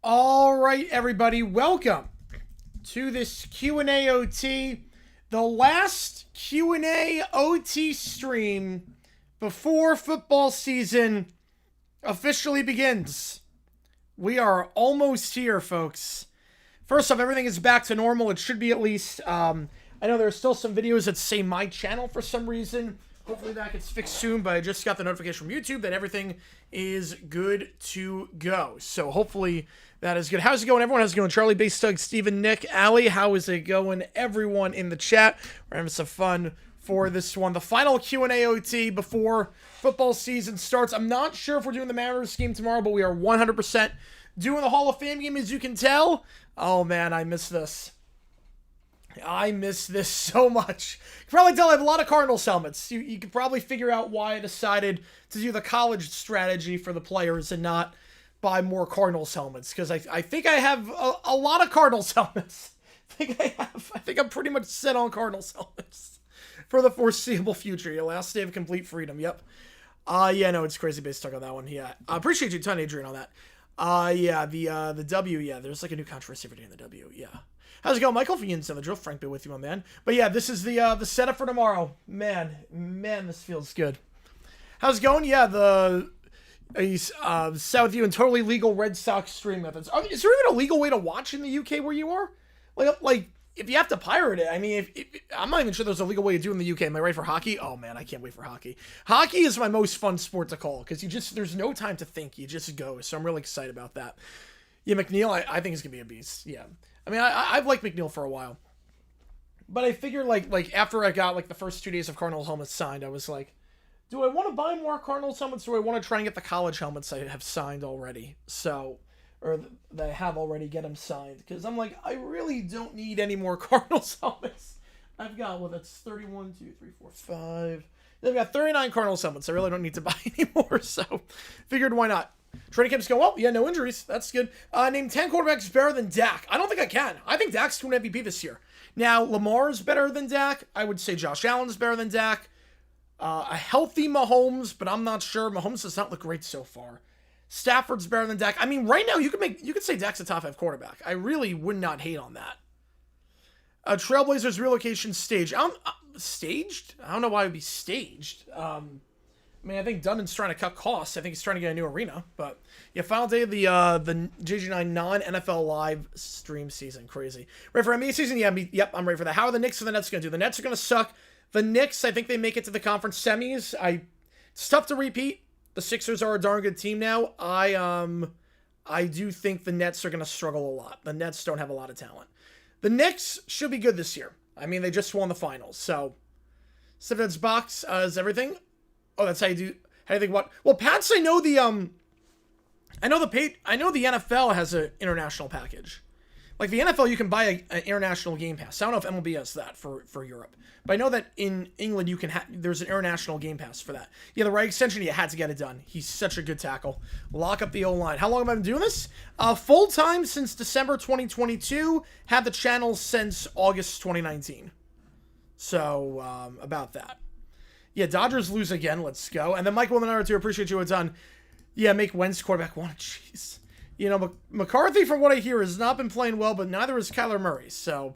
All right, everybody, welcome to this Q&A OT, the last Q&A OT stream before football season officially begins. We are almost here, folks. First off, everything is back to normal. It should be at least. I know there are still some videos that say my channel for some reason. Hopefully that gets fixed soon, but I just got the notification from YouTube that everything is good to go. So hopefully that is good. How's it going, everyone? How's it going? Charlie, Base, Doug, Steven, Nick, Allie, how is it going? Everyone in the chat. We're having some fun for this one. The final Q&A OT before football season starts. I'm not sure if we're doing the Mariners game tomorrow, but we are 100% doing the Hall of Fame game, as you can tell. Oh, man, I miss this. I miss this so much. You can probably tell I have a lot of Cardinals helmets. You could probably figure out why I decided to do the college strategy for the players and not buy more Cardinals helmets. Because I think I have a lot of Cardinals helmets. I think I'm pretty much set on Cardinals helmets for the foreseeable future. Your last day of complete freedom. Yep. Yeah, no, it's crazy based talk on that one. Yeah. I appreciate you a ton, Adrian, on that. Yeah, the W, yeah, there's like a new controversy every day in the W, yeah. How's it going, Michael? For you and the drill, Frank, be with you, my man. But yeah, this is the setup for tomorrow. Man, this feels good. How's it going? Yeah, sat with you in totally legal Red Sox stream methods. Is there even a legal way to watch in the UK where you are? Like if you have to pirate it, I mean, I'm not even sure there's a legal way to do it in the UK. Am I right for hockey? Oh man, I can't wait for hockey. Hockey is my most fun sport to call because there's no time to think. You just go. So I'm really excited about that. Yeah, McNeil, I think is gonna be a beast. Yeah, I mean, I've liked McNeil for a while, but I figured like after I got like the first 2 days of Cardinals helmets signed, I was like, do I want to buy more Cardinals helmets, or do I want to try and get the college helmets I have signed already? So. Or that I have already get them signed. Because I'm like, I really don't need any more Cardinals helmets. I've got, well, that's 31, 2, 3, 4, 5. I've got 39 Cardinals helmets. I really don't need to buy any more. So, figured why not. Training camps go, well, yeah, no injuries. That's good. Name 10 quarterbacks better than Dak. I don't think I can. I think Dak's going to MVP this year. Now, Lamar's better than Dak. I would say Josh Allen's better than Dak. A healthy Mahomes, but I'm not sure. Mahomes does not look great so far. Stafford's better than Dak. I mean, right now you could say Dak's a top 5 quarterback. I really would not hate on that. Trailblazers relocation stage. Staged? I don't know why it would be staged. I mean, I think Dunnan's trying to cut costs. I think he's trying to get a new arena. But yeah, final day of the JG9 non-NFL live stream season. Crazy. Ready for NBA season? Yeah, yep, I'm ready for that. How are the Knicks and the Nets going to do? The Nets are going to suck. The Knicks, I think they make it to the conference semis. It's tough to repeat. The Sixers are a darn good team now. I do think the Nets are going to struggle a lot. The Nets don't have a lot of talent. The Knicks should be good this year. I mean, they just won the finals. So, Stefan's box is everything. Oh, that's how you do. How do you think what? Well, Pats, I know the NFL has an international package. Like the NFL, you can buy an international game pass. I don't know if MLB has that for Europe. But I know that in England, there's an international game pass for that. Yeah, the right extension, you had to get it done. He's such a good tackle. Lock up the O-line. How long have I been doing this? Full-time since December 2022. Had the channel since August 2019. So, about that. Yeah, Dodgers lose again. Let's go. And then Michael Minaro, too. Appreciate you a ton. Yeah, make Wentz quarterback one. Jeez. You know, McCarthy, from what I hear, has not been playing well, but neither is Kyler Murray. So,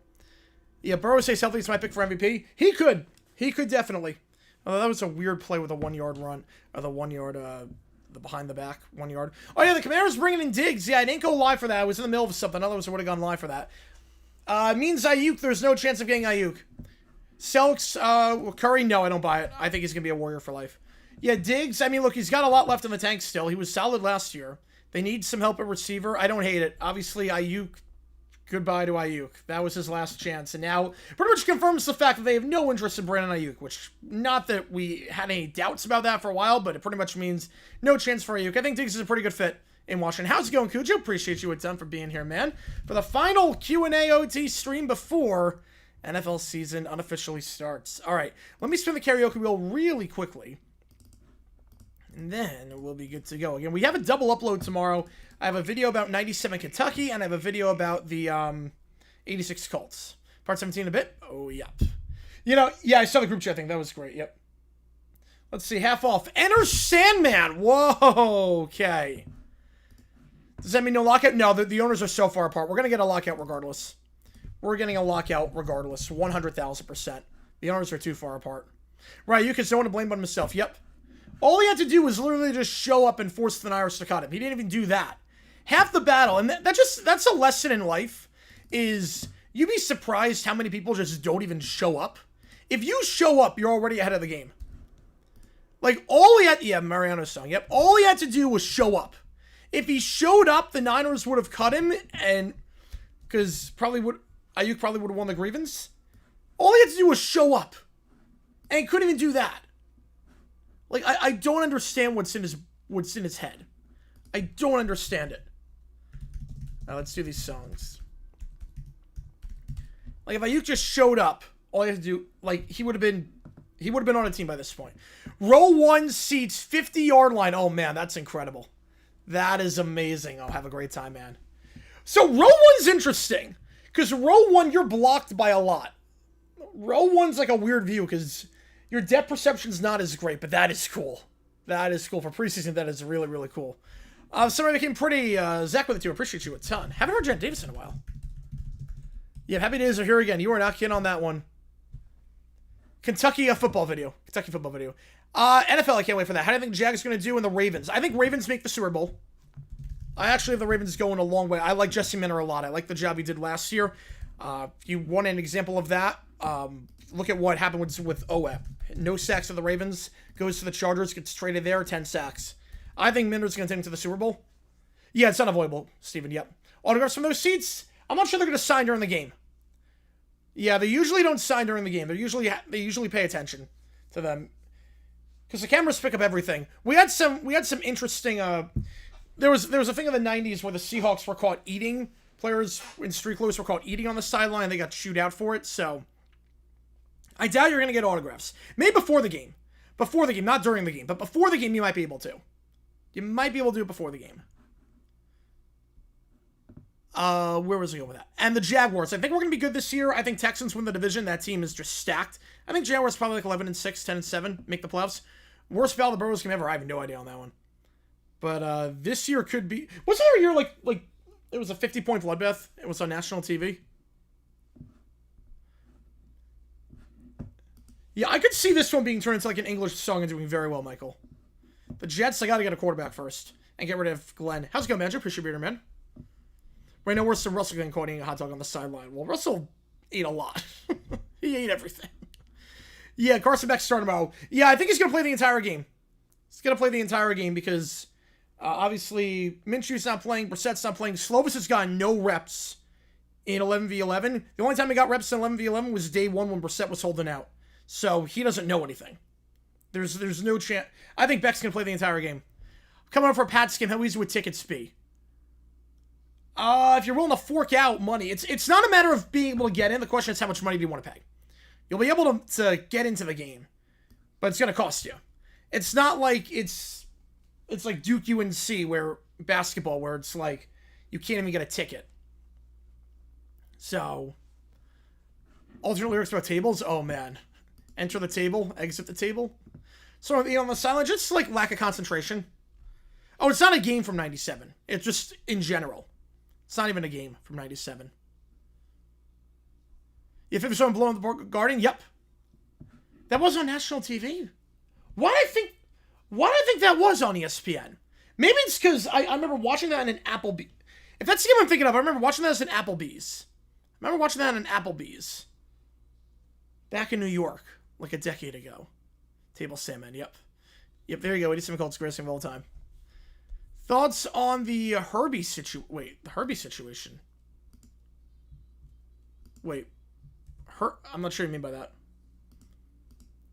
yeah, Burrow stays healthy. It's my pick for MVP. He could definitely. Although that was a weird play with a 1 yard run, or the 1 yard, the behind the back 1 yard. Oh yeah, the Commanders bringing in Diggs. Yeah, I didn't go live for that. I was in the middle of something. Otherwise, I would have gone live for that. Means Ayuk. There's no chance of getting Ayuk. Selks, Curry. No, I don't buy it. I think he's gonna be a warrior for life. Yeah, Diggs. I mean, look, he's got a lot left in the tank still. He was solid last year. They need some help at receiver. I don't hate it. Obviously, Ayuk, goodbye to Ayuk. That was his last chance. And now, pretty much confirms the fact that they have no interest in Brandon Ayuk, which, not that we had any doubts about that for a while, but it pretty much means no chance for Ayuk. I think Diggs is a pretty good fit in Washington. How's it going, Cujo? Appreciate you a ton for being here, man. For the final Q&A OT stream before NFL season unofficially starts. All right, let me spin the karaoke wheel really quickly. And then we'll be good to go. Again, we have a double upload tomorrow. I have a video about 97 Kentucky, and I have a video about the 86 Colts. Part 17 in a bit. Oh, yep. You know, yeah, I saw the group chat thing. That was great. Yep. Let's see. Half off. Enter Sandman. Whoa. Okay. Does that mean no lockout? No, the owners are so far apart. We're going to get a lockout regardless. We're getting a lockout regardless. 100,000%. The owners are too far apart. Right, you can no one to blame but himself. Yep. All he had to do was literally just show up and force the Irish to cut him. He didn't even do that. Half the battle, and that's a lesson in life, is you'd be surprised how many people just don't even show up. If you show up, you're already ahead of the game. Like, all he had... Yeah, Mariano's song. Yep. All he had to do was show up. If he showed up, the Niners would have cut him, and... Because Ayuk probably would have won the grievance. All he had to do was show up. And he couldn't even do that. Like, I don't understand what's in his head. I don't understand it. Now, let's do these songs. Like, if Ayuk just showed up, all he had to do... Like, he would have been on a team by this point. Row 1 seats 50-yard line. Oh, man, that's incredible. That is amazing. I'll have a great time, man. So, row 1's interesting. Because row 1, you're blocked by a lot. Row 1's like a weird view because your depth perception's not as great, but that is cool. That is cool. For preseason, that is really, really cool. Somebody became pretty... Zach with it, too. Appreciate you a ton. Haven't heard Jen Davis in a while. Yeah, happy days are here again. You are not kidding on that one. Kentucky football video. NFL, I can't wait for that. How do you think Jags going to do in the Ravens? I think Ravens make the Super Bowl. I actually have the Ravens going a long way. I like Jesse Minter a lot. I like the job he did last year. If you want an example of that, look at what happened with Owe. No sacks for the Ravens. Goes to the Chargers, gets traded there, 10 sacks. I think Minter's going to take him to the Super Bowl. Yeah, it's unavoidable, Steven. Yep. Autographs from those seats? I'm not sure they're going to sign during the game. Yeah, they usually don't sign during the game. They usually pay attention to them because the cameras pick up everything. We had some interesting. There was a thing in the '90s where the Seahawks were caught eating. Players in street clothes were caught eating on the sideline. They got chewed out for it. So I doubt you're going to get autographs. Maybe before the game, not during the game, but before the game you might be able to. You might be able to do it before the game. Where was I going with that? And the Jaguars. I think we're going to be good this year. I think Texans win the division. That team is just stacked. I think Jaguars probably like 11-6, 10-7, make the playoffs. Worst battle the Burrows game ever. I have no idea on that one. But this year could be... Wasn't there a year like it was a 50-point bloodbath? It was on national TV. Yeah, I could see this one being turned into like an English song and doing very well, Michael. The Jets, I got to get a quarterback first and get rid of Glenn. How's it going, Manager? Appreciate your beer, man. Right now, worse than Russell getting caught eating a hot dog on the sideline. Well, Russell ate a lot. He ate everything. Yeah, Carson Beck's starting tomorrow. Yeah, I think he's going to play the entire game. He's going to play the entire game because obviously Minshew's not playing, Brissett's not playing. Slovis has gotten no reps in 11v11. The only time he got reps in 11v11 was day 1 when Brissett was holding out. So he doesn't know anything. There's no chance. I think Beck's going to play the entire game. Coming up for a Pats game, how easy would tickets be? If you're willing to fork out money, it's not a matter of being able to get in. The question is how much money do you want to pay? You'll be able to get into the game, but it's going to cost you. It's not like it's like Duke UNC where basketball where it's like you can't even get a ticket. So, alternate lyrics about tables. Oh man, enter the table, exit the table. So on the sideline, just like lack of concentration. Oh, it's not a game from '97. It's just in general. It's not even a game from '97. If it was someone blowing the Guardian, yep. That was on national TV. Why do I think that was on ESPN? Maybe it's because I remember watching that in an Applebee's. If that's the game I'm thinking of, I remember watching that as an Applebee's. Back in New York, like a decade ago. Table Salmon, yep. Yep, there you go. 87 Colts, greatest game of all time. Thoughts on the Herbie situation? Wait, the Herbie situation. Wait. I'm not sure what you mean by that.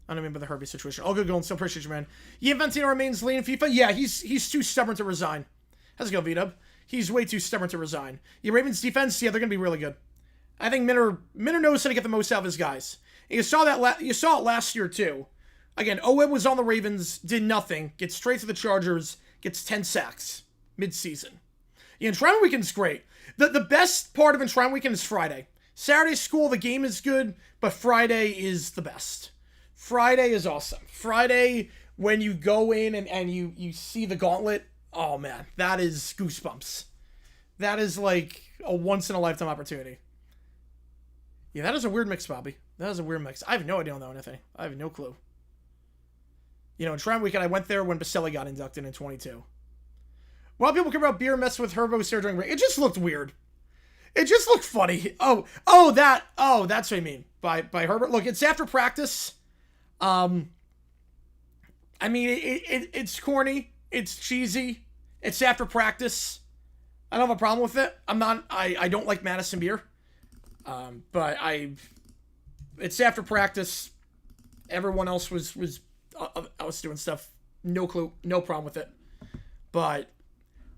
I don't mean by the Herbie situation. All good going. Still appreciate you, man. Yeah, Ventino remains lean in FIFA. Yeah, he's too stubborn to resign. How's it go, V-Dub? He's way too stubborn to resign. Yeah, Ravens defense, yeah, they're going to be really good. I think Minter knows how to get the most out of his guys. And you saw it last year, too. Again, Owen was on the Ravens, did nothing, gets straight to the Chargers, gets 10 sacks mid-season. Yeah, Enshrinement Weekend's great. The best part of Enshrinement Weekend is Friday. Saturday's school, the game is good, but Friday is the best. Friday is awesome. Friday, when you go in and you see the gauntlet, oh man, that is goosebumps. That is like a once-in-a-lifetime opportunity. Yeah, that is a weird mix, Bobby. That is a weird mix. I have no idea on that one, Anthony. I have no clue. You know, in Shrine Weekend, I went there when Baselli got inducted in 22. While people care about beer mess with Herbo Sarah during break, it just looked weird. It just looked funny. That's what I mean by Herbert. Look, it's after practice. I mean, it's corny. It's cheesy. It's after practice. I don't have a problem with it. I don't like Madison beer. But it's after practice. Everyone else was doing stuff. No clue. No problem with it. But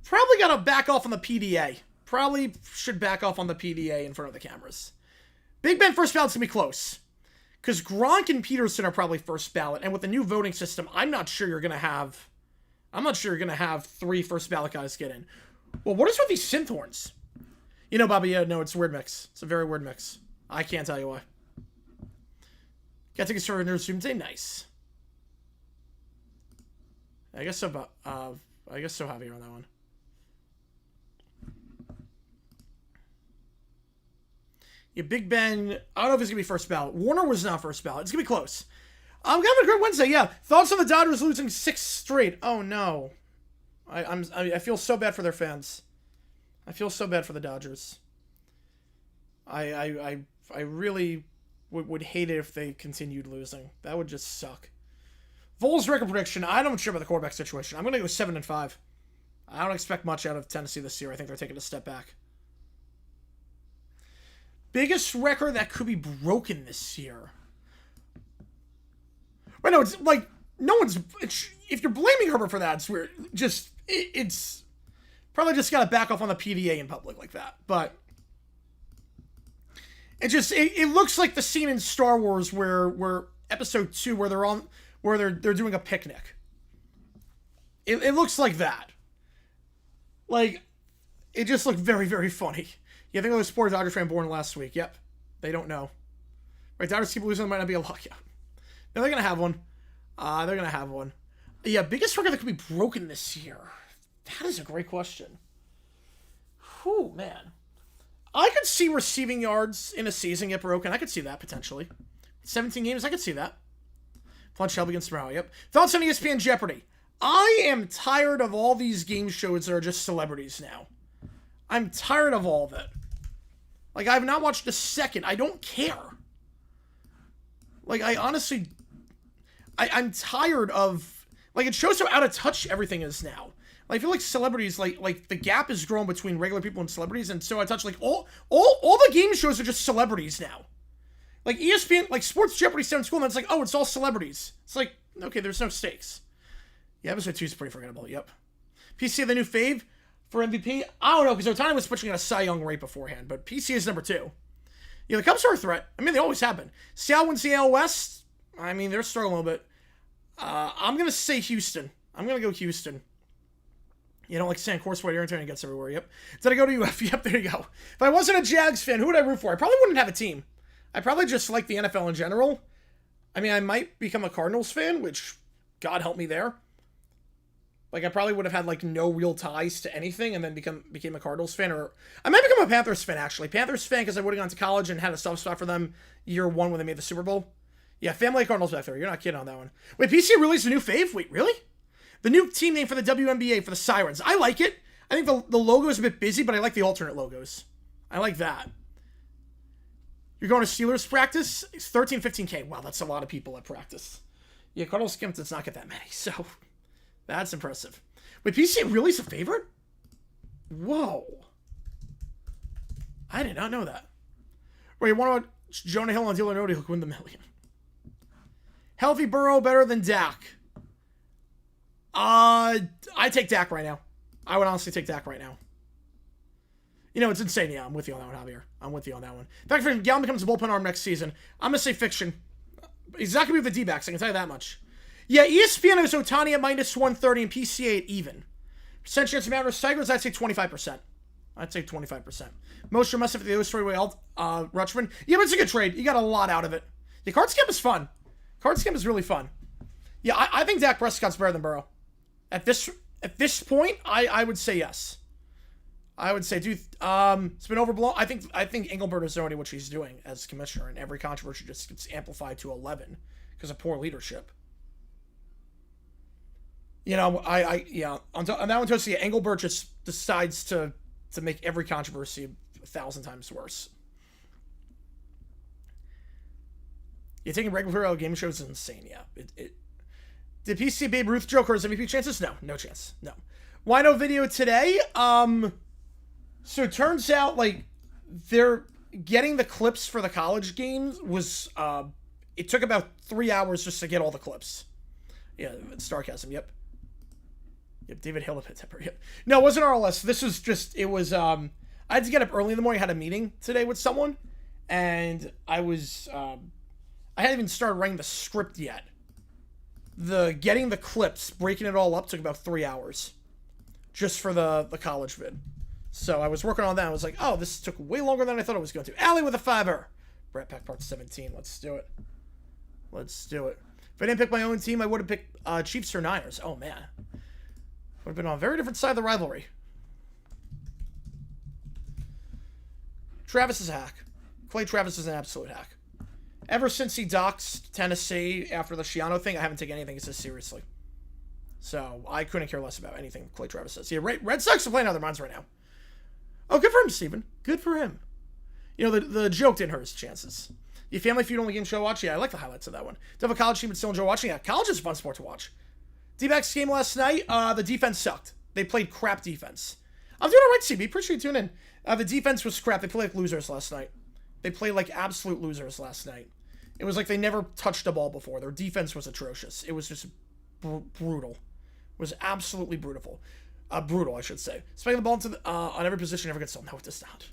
probably got to back off on the PDA. Probably should back off on the PDA in front of the cameras. Big Ben first ballot's going to be close. Because Gronk and Peterson are probably first ballot. And with the new voting system, I'm not sure you're going to have 3 first ballot guys get in. Well, what is with these synth horns? You know, Bobby, yeah, no, it's a weird mix. It's a very weird mix. I can't tell you why. Got tickets for Nerd Student Day? Nice. I guess so, Javier, on that one. Yeah, Big Ben, I don't know if it's going to be first ballot. Warner was not first ballot. It's going to be close. I'm having a great Wednesday, yeah. Thoughts on the Dodgers losing 6 straight? Oh, no. I feel so bad for their fans. I feel so bad for the Dodgers. I really would hate it if they continued losing. That would just suck. Vols record prediction. I don't sure about the quarterback situation. I'm going to go 7-5. I don't expect much out of Tennessee this year. I think they're taking a step back. Biggest record that could be broken this year. But no, it's like, no one's... if you're blaming Herbert for that, it's weird. It's... Probably just got to back off on the PDA in public like that. But... It looks like the scene in Star Wars where Episode 2, where they're doing a picnic. It looks like that. Like, it just looked very, very funny. Yeah, I think there was a sports Dodger fan born last week. Yep. They don't know. Right, Dodgers keep losing, there might not be a luck. Yeah. No, they're going to have one. They're going to have one. Yeah, biggest record that could be broken this year. That is a great question. Whew, man. I could see receiving yards in a season get broken. I could see that, potentially. 17 games, I could see that. Punch Shelby against Morale, yep. Thoughts on ESPN Jeopardy? I am tired of all these game shows that are just celebrities now. I'm tired of all of it. Like, I've not watched a second. I don't care. Like, I honestly... I'm tired of... Like, it shows how out of touch everything is now. Like, I feel like celebrities, like the gap has grown between regular people and celebrities, and so out of touch, like, all the game shows are just celebrities now. Like, ESPN, like, Sports Jeopardy sounds cool, and it's like, oh, it's all celebrities. It's like, okay, there's no stakes. Yeah, episode 2 is pretty forgettable, yep. PC, the new fave for MVP? I don't know, because Otani was switching on a Cy Young right beforehand, but PC is number 2. Yeah, the Cubs are a threat. I mean, they always have been. Seattle wins the AL West. I mean, they're struggling a little bit. I'm going to say Houston. I'm going to go Houston. You don't like saying course what Aaron gets everywhere, yep. Did I go to UF? Yep, there you go. If I wasn't a Jags fan, who would I root for? I probably wouldn't have a team. I probably just like the NFL in general. I mean, I might become a Cardinals fan, which, God help me there. Like, I probably would have had, like, no real ties to anything and then became a Cardinals fan. Or I might become a Panthers fan, actually. Panthers fan because I would have gone to college and had a soft spot for them year 1 when they made the Super Bowl. Yeah, family Cardinals back there. You're not kidding on that one. Wait, PC released a new fave? Wait, really? The new team name for the WNBA for the Sirens. I like it. I think the logo is a bit busy, but I like the alternate logos. I like that. You're going to Steelers practice? It's 13, 15K. Wow, that's a lot of people at practice. Yeah, Cardinals Skimp does not get that many, so that's impressive. Wait, PC really is a favorite? Whoa. I did not know that. Wait, you want to Jonah Hill and Dylan Rhodey who win the million? Healthy Burrow better than Dak? I take Dak right now. I would honestly take Dak right now. You know, it's insane. Yeah, I'm with you on that one, Javier. I'm with you on that one. In fact, if Gallon becomes a bullpen arm next season, I'm going to say fiction. He's not going to be with the D-backs, I can tell you that much. Yeah, ESPN has Otani at -130 and PCA at even. Percent chance of Mavericks Tigers, I'd say 25%. I'd say 25%. Most must have the other story Rutschman. Yeah, but it's a good trade. You got a lot out of it. The card scam is fun. Card scam is really fun. Yeah, I think Dak Prescott's better than Burrow. At this point, I would say yes. I would say, dude, it's been overblown. I think Engelbert is already what she's doing as commissioner, and every controversy just gets amplified to 11 because of poor leadership. You know, yeah, on that one, Toasty, Engelbert just decides to make every controversy 1,000 times worse. You're taking regular game shows is insane, yeah. Did PC Babe Ruth joke or his MVP chances? No chance. No. Wino video today. So it turns out like they're getting the clips for the college games was it took about 3 hours just to get all the clips. Yeah, sarcasm. Yep, David Hill of Hit Temper. Yep. No, it wasn't RLS. This was just I had to get up early in the morning. I had a meeting today with someone, and I hadn't even started writing the script yet. Getting the clips, breaking it all up took about 3 hours. Just for the college vid. So I was working on that. I was like, oh, this took way longer than I thought it was going to. Allie with a 5-er. Brat Pack Part 17. Let's do it. If I didn't pick my own team, I would have picked Chiefs or Niners. Oh, man. Would have been on a very different side of the rivalry. Travis is a hack. Clay Travis is an absolute hack. Ever since he doxed Tennessee after the Shiano thing, I haven't taken anything he says seriously. So I couldn't care less about anything Clay Travis says. Yeah, Red Sox are playing out of their minds right now. Oh, good for him, Steven. Good for him. You know, the joke didn't hurt his chances. Your Family Feud only game show watch? Yeah, I like the highlights of that one. Do you have a college team but still enjoy watching? Yeah, college is a fun sport to watch. D-backs game last night, the defense sucked. They played crap defense. I'm doing all right, CB. Appreciate you tuning in. The defense was crap. They played like losers last night. They played like absolute losers last night. It was like they never touched a ball before. Their defense was atrocious. It was just brutal. It was absolutely brutal. Brutal, I should say. Spiking the ball into on every position never gets sold. No, it does not.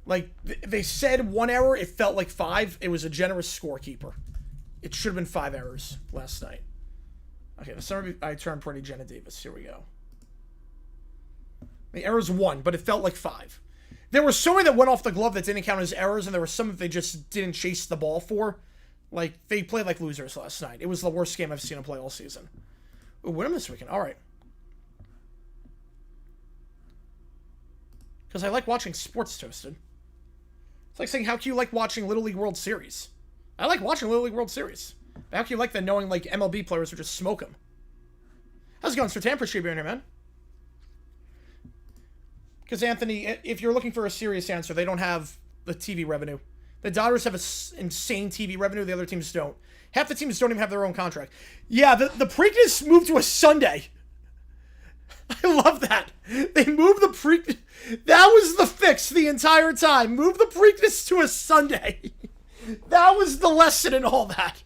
Like, they said 1 error. It felt like 5. It was a generous scorekeeper. It should have been 5 errors last night. Okay, the summer I turned pretty Jenna Davis. Here we go. The errors 1, but it felt like 5. There were so many that went off the glove that didn't count as errors, and there were some that they just didn't chase the ball for. Like, they played like losers last night. It was the worst game I've seen them play all season. Ooh, win them this weekend. All right. Because I like watching sports, Toasted. It's like saying, how can you like watching Little League World Series? I like watching Little League World Series. How can you like that knowing, like, MLB players would just smoke them? How's it going, Sir Tam? Appreciate you being here, man. Because, Anthony, if you're looking for a serious answer, they don't have the TV revenue. The Dodgers have insane TV revenue. The other teams don't. Half the teams don't even have their own contract. Yeah, the Preakness moved to a Sunday. I love that. They moved the Preakness. That was the fix the entire time. Move the Preakness to a Sunday. That was the lesson in all that.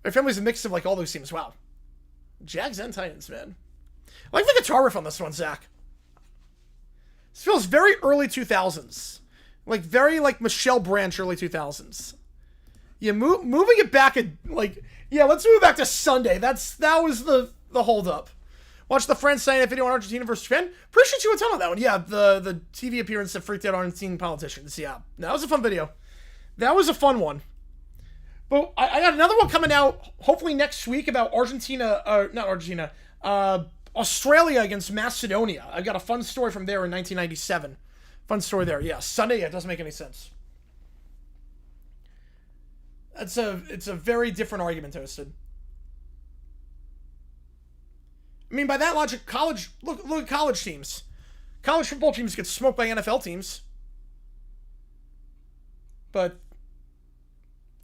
Their family's a mix of, like, all those teams. Wow. Jags and Titans, man. I like the guitar riff on this one, Zach. This feels very early 2000s. Like, very, like, Michelle Branch early 2000s. Yeah, moving it back, like, yeah, let's move it back to Sunday. That was the holdup. Watch the France sign video on Argentina versus Japan. Appreciate you a ton on that one. Yeah, the TV appearance that freaked out Argentine politicians. Yeah, that was a fun video. That was a fun one. But I got another one coming out, hopefully next week, about Australia against Macedonia. I got a fun story from there in 1997. Fun story there. Yeah, Sunday, yeah, it doesn't make any sense. It's a very different argument, Toasted. I mean, by that logic, look at college teams. College football teams get smoked by NFL teams. But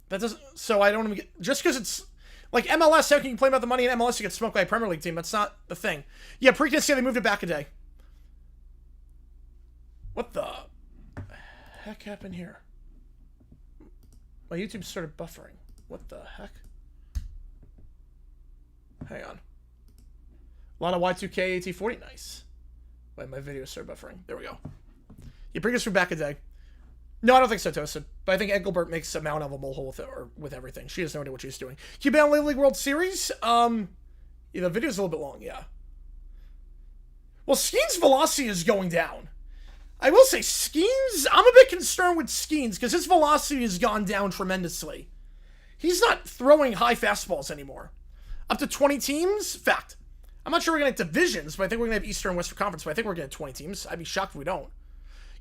that doesn't, so I don't even get, just because it's, like MLS, how can you complain about the money in MLS to get smoked by a Premier League team? That's not the thing. Yeah, Preakness, yeah, they moved it back a day. What the heck happened here? My YouTube started buffering. What the heck? Hang on. A lot of Y2K AT40, nice. Wait, my video started buffering. There we go. Yeah, Preakness moved back a day. No, I don't think so, Toasted. But I think Engelbert makes a mountain of a molehole with it, or with everything. She has no idea what she's doing. Cuban Little League World Series? Yeah, the video's a little bit long, yeah. Well, Skeen's velocity is going down. I will say, Skeen's, I'm a bit concerned with Skeen's, because his velocity has gone down tremendously. He's not throwing high fastballs anymore. Up to 20 teams? Fact. I'm not sure we're going to have divisions, but I think we're going to have Eastern and Western Conference, but I think we're going to have 20 teams. I'd be shocked if we don't.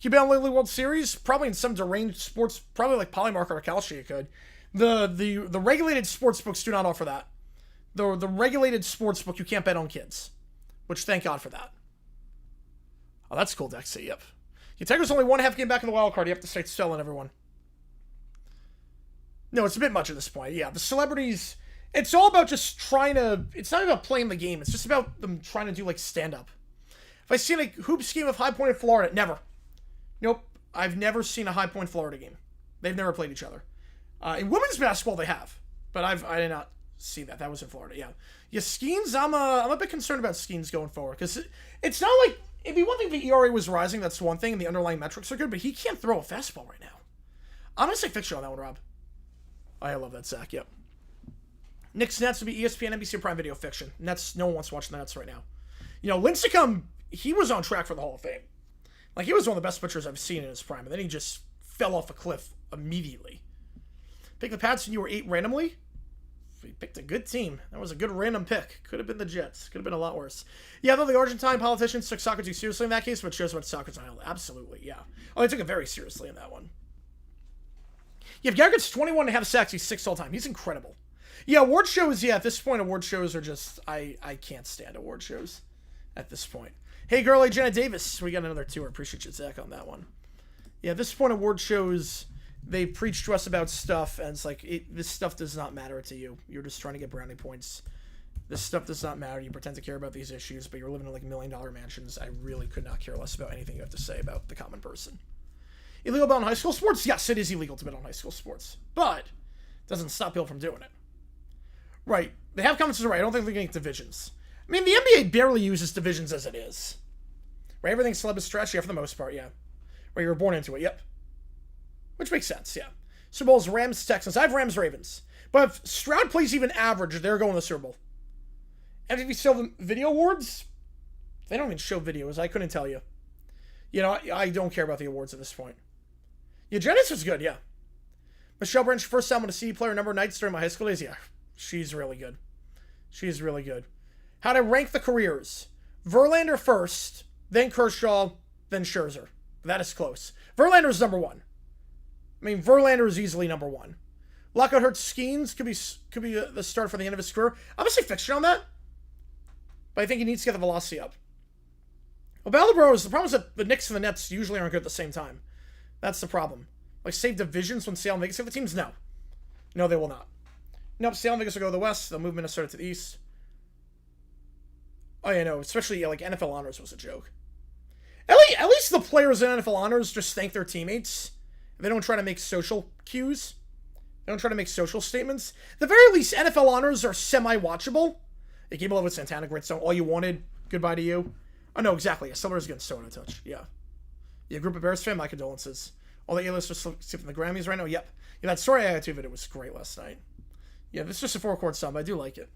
Could be on Lily World Series, probably in some deranged sports, probably like Polymarket or Kalshi it could. The regulated sports books do not offer that. The regulated sports book, you can't bet on kids. Which, thank God for that. Oh, that's cool, Dexy, yep. The Tigers only 1.5 game back in the wild card. You have to start selling everyone. No, it's a bit much at this point. Yeah, the celebrities, it's all about just trying to, it's not about playing the game. It's just about them trying to do, like, stand-up. If I seen a hoops game of High Point in Florida, never. Nope. I've never seen a High Point Florida game. They've never played each other. In women's basketball, they have. But I did not see that. That was in Florida, yeah. Yeah, Skeens, I'm a bit concerned about Skeens going forward. Because it's not like, it'd be one thing if the ERA was rising, that's one thing, and the underlying metrics are good, but he can't throw a fastball right now. I'm going to say fiction on that one, Rob. I love that, Zach, yep. Knicks Nets would be ESPN, NBC, and Prime Video fiction. Nets, no one wants to watch the Nets right now. You know, Lincecum, he was on track for the Hall of Fame. Like, he was one of the best pitchers I've seen in his prime, and then he just fell off a cliff immediately. Pick the Pats and you were 8 randomly? We picked a good team. That was a good random pick. Could have been the Jets. Could have been a lot worse. Yeah, though the Argentine politicians took soccer too seriously in that case, but it shows what soccer's on. Absolutely, yeah. Oh, they took it very seriously in that one. Yeah, if Garrett's 21.5 sacks, he's 6th all time. He's incredible. Yeah, award shows, yeah, at this point, award shows are just, I can't stand award shows at this point. Hey, girl, Jenna Davis. We got another 2. I appreciate you, Zach, on that one. Yeah, at this point, award shows, they preach to us about stuff, and it's like, this stuff does not matter to you. You're just trying to get brownie points. This stuff does not matter. You pretend to care about these issues, but you're living in, like, $1 million mansions. I really could not care less about anything you have to say about the common person. Illegal bet on high school sports? Yes, it is illegal to bet on high school sports. But it doesn't stop people from doing it. Right. They have comments right. I don't think they're going to get divisions. I mean, the NBA barely uses divisions as it is. Right? Everything's celeb is trash, yeah, for the most part, yeah. Right, you were born into it, yep. Which makes sense, yeah. Super Bowl's Rams, Texans. I have Rams, Ravens. But if Stroud plays even average, they're going to the Super Bowl. MVP still video awards? They don't even show videos. I couldn't tell you. You know, I don't care about the awards at this point. Yeah, Janice was good, yeah. Michelle Branch, first time on a CD player number of nights during my high school days. Yeah, she's really good. She's really good. How to rank the careers. Verlander first, then Kershaw, then Scherzer. That is close. Verlander's number 1. I mean, Verlander is easily number 1. Lockout hurts Skeens could be the start for the end of his career. I'm going to say fiction on that. But I think he needs to get the velocity up. Well, Baldebros, the problem is that the Knicks and the Nets usually aren't good at the same time. That's the problem. Like, save divisions when Seattle and Vegas have the teams? No. No, they will not. Nope, Seattle and Vegas will go to the West. They'll move Minnesota to the East. Oh, yeah, no. Especially, like, NFL Honors was a joke. At least the players in NFL Honors just thank their teammates. They don't try to make social cues. They don't try to make social statements. At the very least, NFL Honors are semi-watchable. They gave a love with Santana, great song. All you wanted, goodbye to you. Oh, no, exactly. Yeah, Silver's against Soda Touch. Yeah. Yeah, group of Bears fan, my condolences. All the A-listers skipping the Grammys right now? Yep. Yeah, that Story Attitude video was great last night. Yeah, this is just a 4-chord song, but I do like it.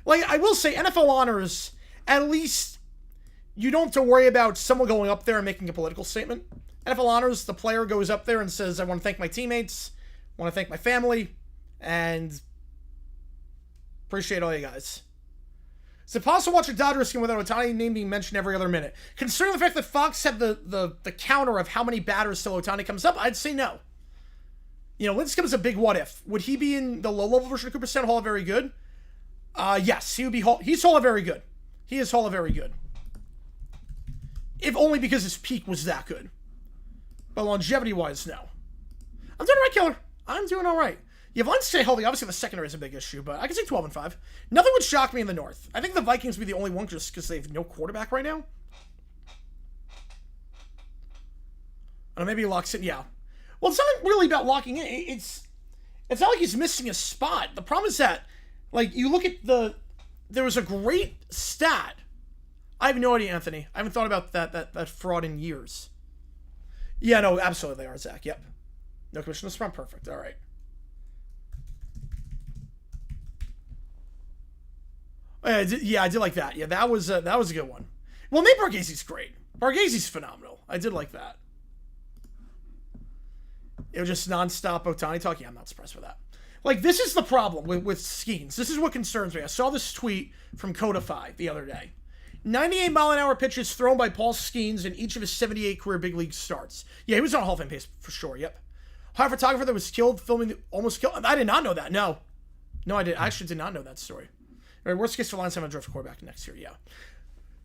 Like, I will say, NFL Honors, at least you don't have to worry about someone going up there and making a political statement. NFL Honors, the player goes up there and says, I want to thank my teammates, I want to thank my family, and appreciate all you guys. Is it possible to watch a Dodgers game without Ohtani name being mentioned every other minute? Considering the fact that Fox had the counter of how many batters till Ohtani comes up, I'd say no. You know, Lincecum's a big what if. Would he be in the low-level version of Cooperstown Hall of Very Good? Yes, he would be he's Hall of Very Good. He is Hall of Very Good. If only because his peak was that good. But longevity-wise, no. I'm doing all right, Killer. I'm doing all right. Yeah, if Lines stay healthy, obviously the secondary is a big issue, but I can say 12-5. Nothing would shock me in the North. I think the Vikings would be the only one just because they have no quarterback right now. Or maybe he locks in, yeah. Well, it's not really about locking in. It's not like he's missing a spot. The problem is that, like, you look at there was a great stat. I have no idea, Anthony. I haven't thought about that fraud in years. Yeah, no, absolutely they are, Zach. Yep. No commission this front. Perfect. All right. Yeah, I did like that. Yeah, that was a good one. Well, Nate Bargatze's great. Bargatze's phenomenal. I did like that. It was just nonstop Ohtani talk. Yeah, I'm not surprised with that. Like, this is the problem with Skeens. This is what concerns me. I saw this tweet from Codify the other day. 98-mile-an-hour pitches thrown by Paul Skeens in each of his 78 career big league starts. Yeah, he was on Hall of Fame pace for sure, yep. High photographer that was killed filming, almost killed. I did not know that, no. No, I actually did not know that story. All right, worst case for Lions, I'm going to draft quarterback next year, yeah.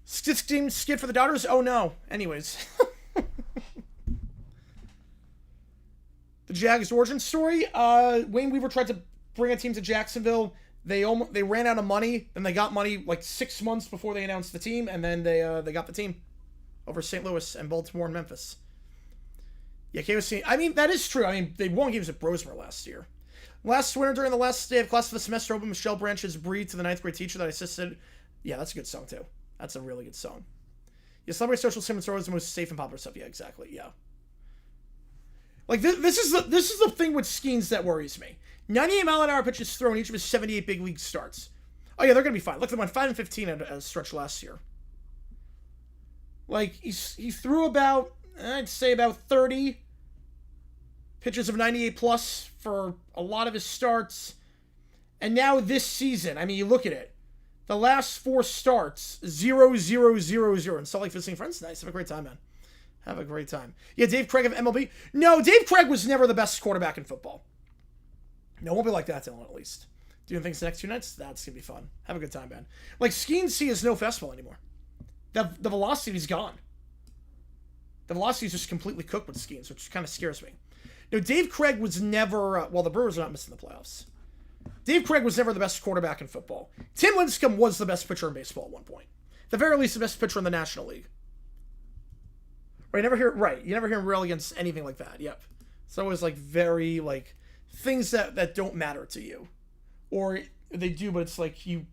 Skid for the Dodgers? Oh, no. Anyways. The Jags origin story. Wayne Weaver tried to bring a team to Jacksonville. They ran out of money, and they got money like 6 months before they announced the team, and then they got the team over St. Louis and Baltimore and Memphis. Yeah, KOC. I mean, that is true. I mean, they won games at Brosmer last year. Last winter, during the last day of class of the semester, opened Michelle Branch's "Breathe" to the 9th grade teacher that I assisted. Yeah, that's a good song too. That's a really good song. Yeah, celebrate social sim is the most safe and popular stuff. Yeah, exactly. Yeah. Like, this is the thing with Skeens that worries me. 98-mile-an-hour pitches thrown each of his 78 big league starts. Oh, yeah, they're going to be fine. Look, they went 5-15 at a stretch last year. Like, he threw about, I'd say about 30 pitches of 98-plus for a lot of his starts. And now this season, I mean, you look at it. The last 4 starts, 0-0-0-0. And Salt Lake visiting friends? Nice. Have a great time, man. Have a great time. Yeah, Dave Craig of MLB. No, Dave Craig was never the best quarterback in football. No, it won't be like that, Dylan, at least. Doing things the next 2 nights? That's going to be fun. Have a good time, man. Like, Skeens C is no fastball anymore. The velocity's gone. The velocity's just completely cooked with Skeens, which kind of scares me. No, Dave Craig was never... well, the Brewers are not missing the playoffs. Dave Craig was never the best quarterback in football. Tim Lincecum was the best pitcher in baseball at one point. At the very least, the best pitcher in the National League. Right, you never hear him rail against anything like that. Yep. It's always like very like things that don't matter to you, or they do, but it's like you.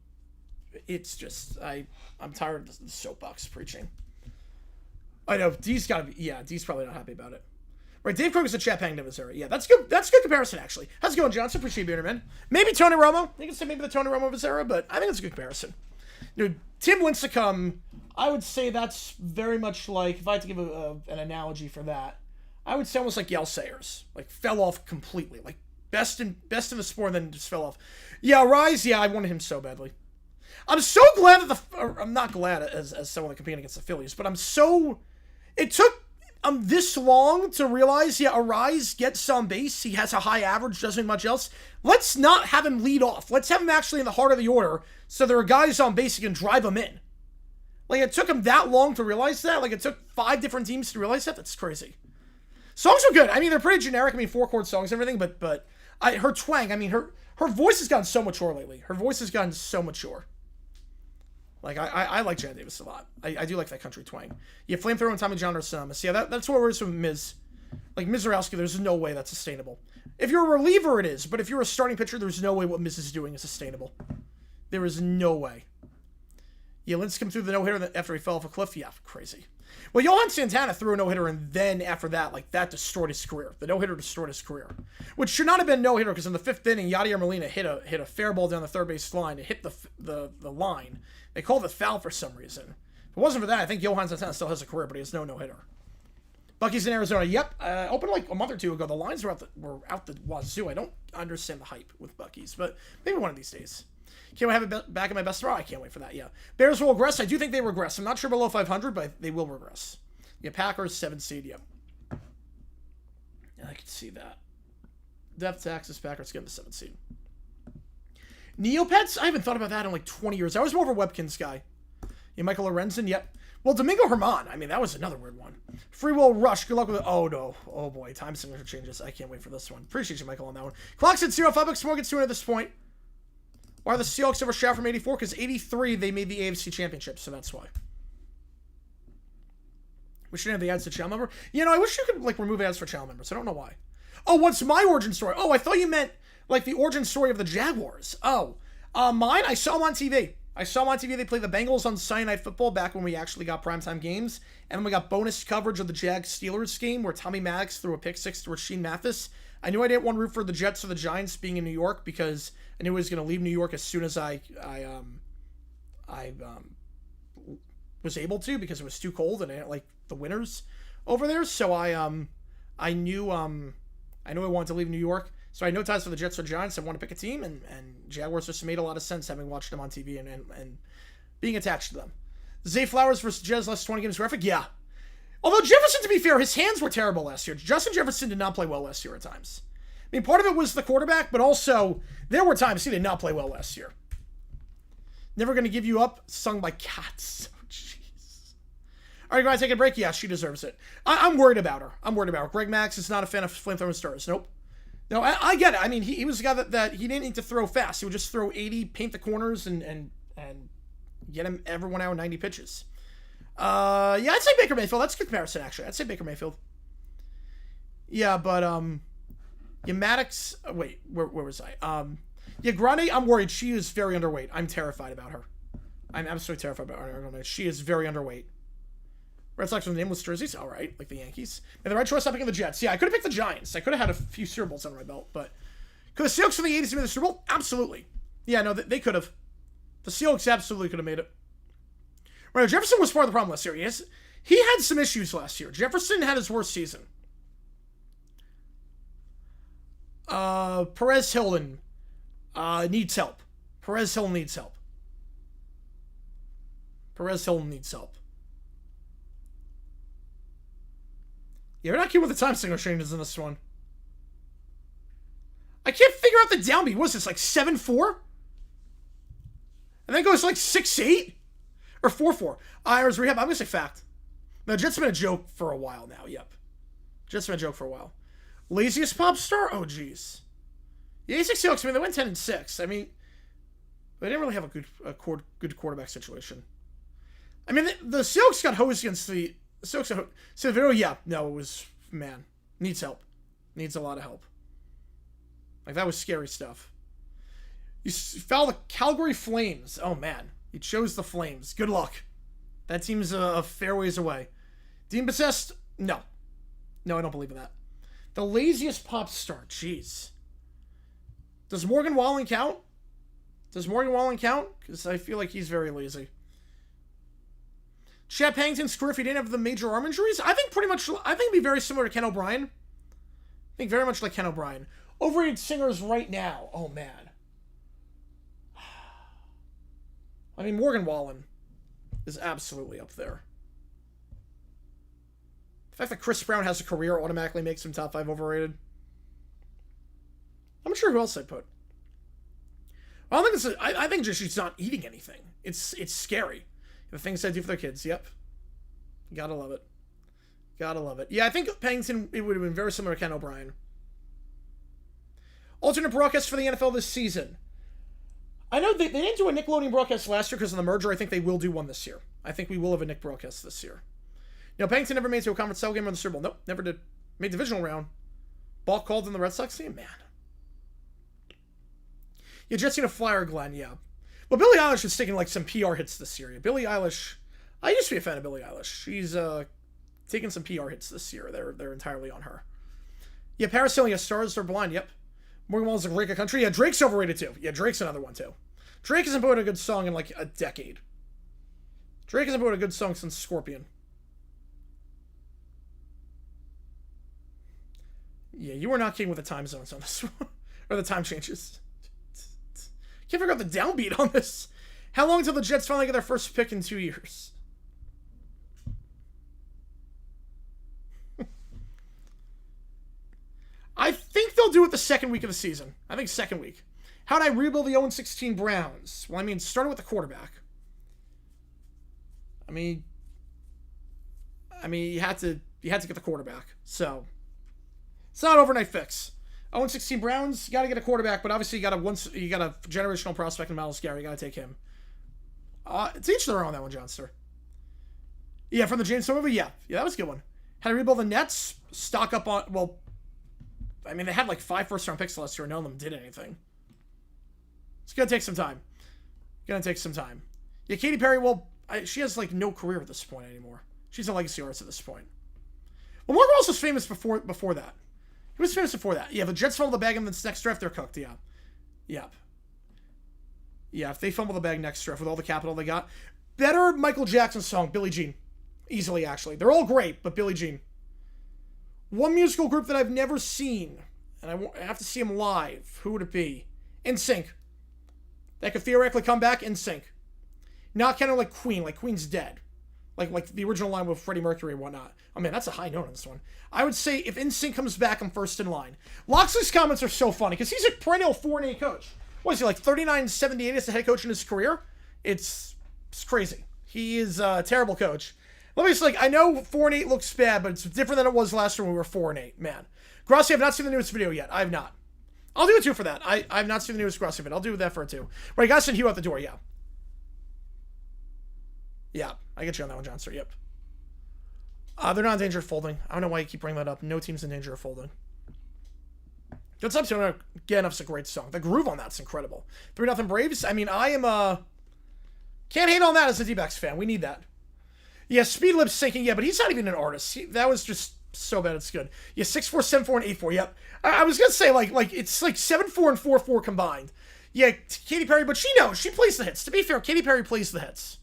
It's just I'm tired of the soapbox preaching. I know D's gotta be. Yeah, D's probably not happy about it. Right, Dave Crook is a Chat Pang to Missouri. Yeah, that's good. That's a good comparison actually. How's it going, Johnson? Appreciate being here, man. Maybe Tony Romo. You can say maybe the Tony Romo of his era, but I think it's a good comparison. Dude, Tim Lincecum, I would say that's very much like, if I had to give an analogy for that, I would say almost like Yale Sayers. Like, fell off completely. Like, best in the sport, and then just fell off. Yeah, Rise, yeah, I wanted him so badly. I'm so glad that I'm not glad as someone competing against the Phillies, but it took this long to realize, yeah, Arise gets on base. He has a high average, doesn't much else. Let's not have him lead off. Let's have him actually in the heart of the order so there are guys on base who can drive him in. Like, it took him that long to realize that. Like, it took 5 different teams to realize that. That's crazy. Songs are good. I mean, they're pretty generic. I mean, 4-chord songs and everything, but her twang, I mean, her voice has gotten so mature lately. Her voice has gotten so mature. Like, I like Jan Davis a lot. I do like that country twang. Yeah, Flamethrower and Tommy John are synonymous. Yeah, that's what it is from Miz. Like, Mizorowski, there's no way that's sustainable. If you're a reliever, it is. But if you're a starting pitcher, there's no way what Miz is doing is sustainable. There is no way. Yeah, Lincecum threw the no-hitter after he fell off a cliff. Yeah, crazy. Well, Johan Santana threw a no-hitter, and then after that, like, that destroyed his career. The no-hitter destroyed his career. Which should not have been no-hitter, because in the 5th inning, Yadier Molina hit a fair ball down the third base line. It hit the line. They called it foul for some reason. If it wasn't for that, I think Johan Santana still has a career, but he has no no-hitter. Bucky's in Arizona. Yep. Opened like a month or 2 ago. The lines were out the wazoo. I don't understand the hype with Bucky's, but maybe one of these days. Can't wait to have it back in my best throw. I can't wait for that, yeah. Bears will regress. I do think they regress. I'm not sure below 500, but they will regress. Yeah, Packers, 7 seed, yep. Yeah, I can see that. Depth taxes, Packers getting the 7 seed. Neopets? I haven't thought about that in like 20 years. I was more of a Webkins guy. Yeah, Michael Lorenzen, yep. Well, Domingo Herman. I mean, that was another weird one. Free Will Rush. Good luck with it. Oh, no. Oh, boy. Time signature changes. I can't wait for this one. Appreciate you, Michael, on that one. Clocks at 0. $5 more gets 2 at this point. Why are the Seahawks over Shaft from 84? Because 83, they made the AFC Championship, so that's why. We shouldn't have the ads to channel member. You know, I wish you could, like, remove ads for channel members. I don't know why. Oh, what's my origin story? Oh, I thought you meant, like, the origin story of the Jaguars. Oh. Mine, I saw them on TV. They played the Bengals on Sunday Night Football back when we actually got primetime games. And then we got bonus coverage of the Jags-Steelers game where Tommy Maddox threw a pick 6 to Rasheed Mathis. I knew I didn't want to root for the Jets or the Giants being in New York because I knew I was going to leave New York as soon as I was able to because it was too cold and I didn't like the winters over there. So I knew I wanted to leave New York. So I had no ties for the Jets or Giants. I want to pick a team, and Jaguars just made a lot of sense having watched them on TV and being attached to them. Zay Flowers versus Jets last 20 games graphic, yeah. Although Jefferson, to be fair, his hands were terrible last year. Justin Jefferson did not play well last year at times. I mean, part of it was the quarterback, but also there were times he did not play well last year. Never Gonna Give You Up, sung by Cats. Oh, jeez. All right, guys, take a break. Yeah, she deserves it. I'm worried about her. Greg Max is not a fan of flamethrower stars. Nope. No, I get it. I mean, he was a guy that he didn't need to throw fast. He would just throw 80, paint the corners, and get him everyone out 90 pitches. Yeah, I'd say Baker Mayfield. That's a good comparison, actually. I'd say Baker Mayfield. Yeah, but yeah, Maddox. Wait, where was I? Yeah, Grande. I'm worried. She is very underweight. I'm terrified about her. I'm absolutely terrified about her. She is very underweight. Red Sox with nameless jerseys, all right, like the Yankees. And the right choice, I'm picking the Jets. Yeah, I could have picked the Giants. I could have had a few Super Bowls under my belt, but could the Seahawks from the 80s have made the Super Bowl? Absolutely. Yeah, no, they could have. The Seahawks absolutely could have made it. Right, Jefferson was part of the problem last year. He had some issues last year. Jefferson had his worst season. Perez Hilton needs help. Perez Hilton needs help. Yeah, we're not keeping with the time signal changes in this one. I can't figure out the downbeat. What is this, like 7-4? And then it goes like 6-8? Or 4-4. Ira's rehab. I'm going to say fact. No, Jets have been a joke for a while now. Yep. Jets have been a joke for a while. Laziest pop star? Oh, jeez. The A6 Seahawks, I mean, they went 10-6. I mean, they didn't really have a good quarterback situation. I mean, the Seahawks got hosed against the Seahawks. So the video, yeah. No, it was, man, needs help. Needs a lot of help. Like, that was scary stuff. You foul the Calgary Flames. Oh, man. You chose the Flames. Good luck. That team's a fair ways away. Dean Possessed? No. No, I don't believe in that. The laziest pop star. Jeez. Does Morgan Wallen count? Because I feel like he's very lazy. Chet Pennington's career if he didn't have the major arm injuries? I think it'd be very similar to Ken O'Brien. I think very much like Ken O'Brien. Overrated singers right now. Oh, man. I mean, Morgan Wallen is absolutely up there. The fact that Chris Brown has a career automatically makes him top 5 overrated. I'm not sure who else I'd put. I think just she's not eating anything. It's scary. The things I do for their kids. Yep. Gotta love it. Yeah, I think Pennington, it would have been very similar to Ken O'Brien. Alternate broadcast for the NFL this season. I know they didn't do a Nickelodeon broadcast last year because of the merger. I think they will do one this year. I think we will have a Nick broadcast this year. You know, Pennington never made it to a conference title game or the Super Bowl. Nope, never did. Made divisional round. Ball called in the Red Sox team? Man. Yeah, Jets need a flyer, Glenn, yeah. But Billie Eilish is taking like some PR hits this year. Billie Eilish, I used to be a fan of Billie Eilish. She's taking some PR hits this year. They're entirely on her. Yeah, Paris Hilton, yeah, Stars Are Blind, yep. Morgan Wallen's a great country. Yeah, Drake's overrated too. Yeah, Drake's another one too. Drake hasn't put out a good song in like a decade. Drake hasn't put out a good song since Scorpion. Yeah, you were not king with the time zones on this one. Or the time changes. Can't figure out the downbeat on this. How long until the Jets finally get their first pick in 2 years? I think they'll do it the second week of the season. I think second week. How would I rebuild the 0-16 Browns? Well, I mean, starting with the quarterback. I mean, you had to get the quarterback. So it's not an overnight fix. 0-16 Browns, you got to get a quarterback, but obviously you got a generational prospect in Miles Garrett. You got to take him. It's each their own, that one, Johnster. Yeah, from the James Stone movie, yeah, that was a good one. How to rebuild the Nets? Stock up on, well, I mean, they had like 5 first-round picks last year, and none of them did anything. It's gonna take some time. Yeah, Katy Perry, well, she has like no career at this point anymore. She's a legacy artist at this point. Well, Morgan Wallen was famous before that. He was famous before that. Yeah, the Jets fumble the bag in this next draft, they're cooked, yeah. Yep. Yeah, if they fumble the bag next draft with all the capital they got. Better Michael Jackson song, Billie Jean. Easily, actually. They're all great, but Billie Jean. One musical group that I've never seen. and I have to see him live. Who would it be? NSYNC. That could theoretically come back. NSYNC. Not kind of like Queen. Like Queen's dead. Like the original line with Freddie Mercury and whatnot. Oh man, that's a high note on this one. I would say if NSYNC comes back, I'm first in line. Loxley's comments are so funny because he's a perennial 4-8 coach. What is he, like 39-78 as the head coach in his career? It's crazy. He is a terrible coach. Let me just, like, I know 4-8 looks bad, but it's different than it was last year when we were 4-8. Man. Grossi, I've not seen the newest video yet. I have not. I'll do a 2 for that. I've not seen the newest Grossi video. I'll do that for a 2. Right, you gotta send Hugh out the door, yeah. Yeah, I get you on that one, John, sir. Yep. They're not in danger of folding. I don't know why you keep bringing that up. No team's in danger of folding. Good stuff, too. Get Enough's a great song. The groove on that's incredible. 3-0 Braves. I mean, I am, can't hate on that as a D-backs fan. We need that. Yeah, speed lip syncing. Yeah, but he's not even an artist. That was just so bad it's good. Yeah, 6-4, 7-4, and 8-4. Yep. I was going to say, like, it's like 7-4 and 4-4 combined. Yeah, Katy Perry, but she knows. She plays the hits. To be fair, Katy Perry plays the hits.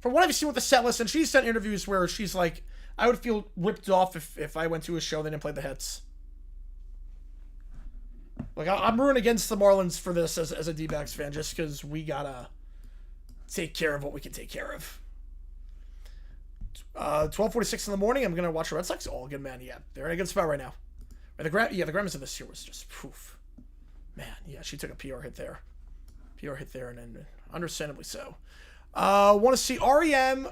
From what I've seen with the set list, and she's done interviews where she's like, I would feel ripped off if I went to a show they didn't play the hits. Like, I'm rooting against the Marlins for this as a D-backs fan, just because we gotta take care of what we can take care of. 12:46 in the morning, I'm gonna watch the Red Sox. All good, man. Yeah, they're in a good spot right now. The Grammys of this year was just poof. Man, yeah, she took a PR hit there. PR hit there, and then understandably so. Want to see REM,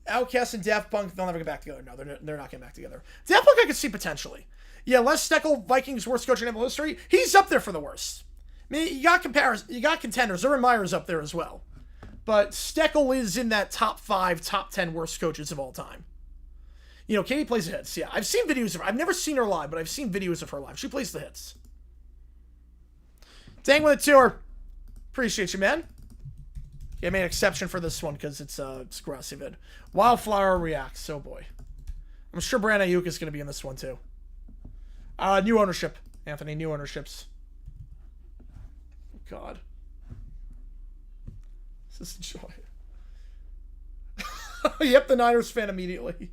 Outkast, and Daft Punk. They'll never get back together. No, they're not getting back together. Daft Punk I could see potentially. Yeah, Les Steckel, Vikings worst coach in NFL history. He's up there for the worst. I mean, you got contenders. Urban Meyer's up there as well. But Steckel is in that top 5, top 10 worst coaches of all time. You know, Katie plays the hits. Yeah, I've seen videos of her. I've never seen her live, but I've seen videos of her live. She plays the hits. Dang with it to her. Appreciate you, man. Yeah, I made an exception for this one because it's aggressive. Wildflower reacts. Oh boy. I'm sure Brandon Ayuk is going to be in this one too. New ownership. Anthony, new ownerships. Oh, God. This is joy. Yep, the Niners fan immediately.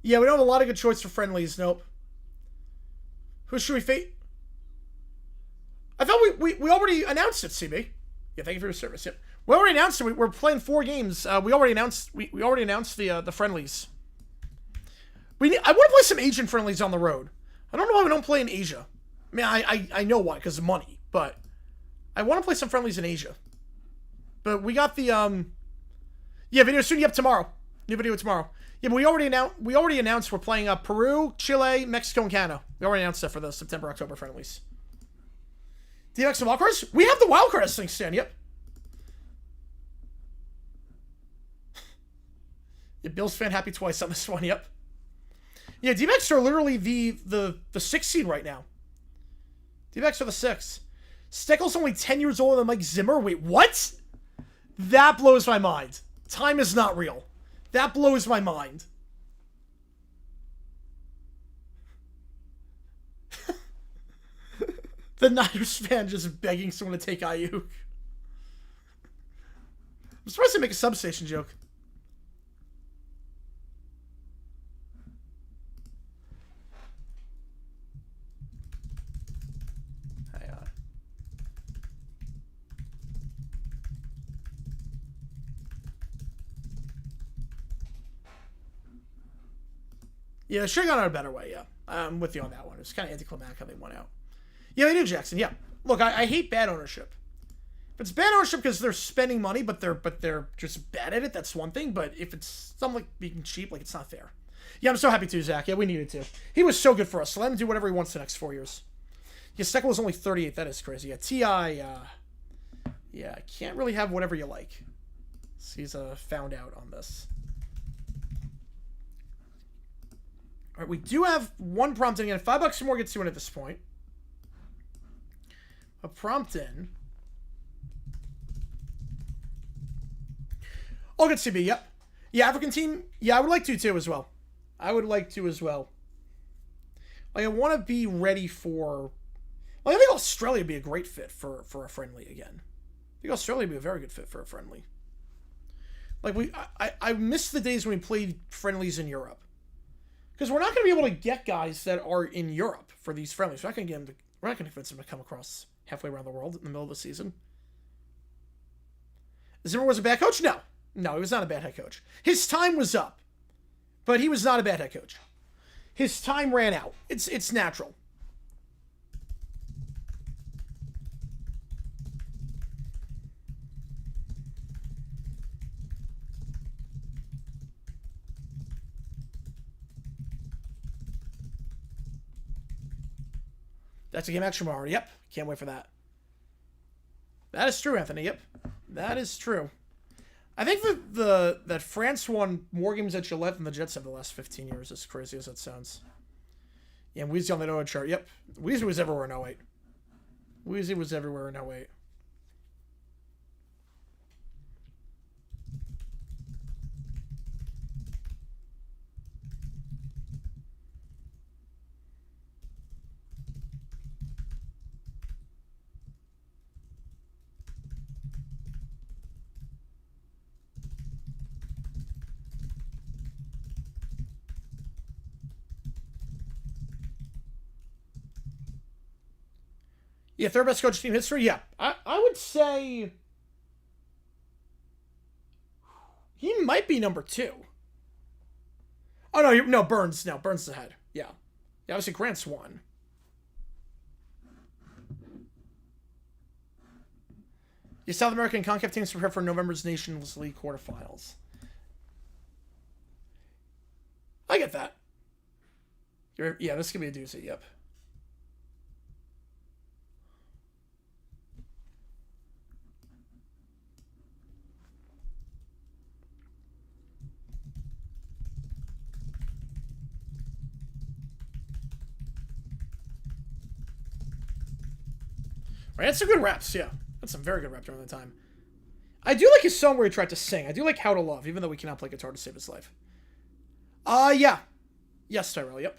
Yeah, we don't have a lot of good choice for friendlies. Nope. Who should we face? I thought we already announced it, CB. Yeah, thank you for your service. Yep. We already announced it. We're playing 4 games. We already announced the friendlies. I want to play some Asian friendlies on the road. I don't know why we don't play in Asia. I mean, I know why, because of money, but I want to play some friendlies in Asia. But we got the video soon. Yep, tomorrow. New video tomorrow. Yeah, but we already announced we're playing Peru, Chile, Mexico, and Canada. We already announced that for the September-October friendlies. DX and wildcards? We have the wildcards thing stand, yep. Yeah, Bills fan happy twice on this one, yep. Yeah, D-backs are literally the 6th seed right now. D-backs are the 6th. Steckel's only 10 years older than Mike Zimmer. Wait, what? That blows my mind. Time is not real. That blows my mind. The Niners fan just begging someone to take Ayuk. I'm surprised they make a substation joke. Yeah, they should have gone out a better way, yeah. I'm with you on that one. It's kind of anticlimactic how they went out. Yeah, they do, Jackson, yeah. Look, I hate bad ownership. If it's bad ownership because they're spending money, but they're just bad at it, that's one thing. But if it's something like being cheap, like, it's not fair. Yeah, I'm so happy to, Zach. Yeah, we needed to. He was so good for us. Let him do whatever he wants the next 4 years. Yeah, Steckel was only 38. That is crazy. Yeah, T.I., yeah, can't really have whatever you like. So he's found out on this. All right, we do have one prompt in again. $5 or more gets you in at this point. A prompt in. All good, CB, yep. Yeah, African team. Yeah, I would like to too as well. I would like to as well. Like, I want to be ready for... Like, I think Australia would be a great fit for a friendly again. think Australia would be a very good fit for a friendly. Like I miss the days when we played friendlies in Europe, because we're not going to be able to get guys that are in Europe for these friendlies. We're not going to get them. We're not going to convince them to come across halfway around the world in the middle of the season. Zimmer was a bad coach? No, he was not a bad head coach. His time was up, but he was not a bad head coach. His time ran out. It's natural. That's a game extra tomorrow. Yep. Can't wait for that. That is true, Anthony. Yep. That is true. I think that France won more games at Gillette than the Jets have the last 15 years, as crazy as that sounds. Yeah, Weezy on the 0 chart. Yep. Weezy was everywhere in 08. Weezy was everywhere in 08. Yeah, third best coach team history. Yeah, I would say he might be number 2. Oh no, Burns. No, Burns is ahead. Yeah, obviously Grant's 1. The South American CONCACAF teams prepare for November's Nations League quarterfinals. I get that. Yeah, this could be a doozy. Yep. Right, that's some good reps, yeah. That's some very good reps during the time. I do like his song where he tried to sing. I do like How to Love, even though he cannot play guitar to save his life. Yeah. Yes, Tyrell, yep.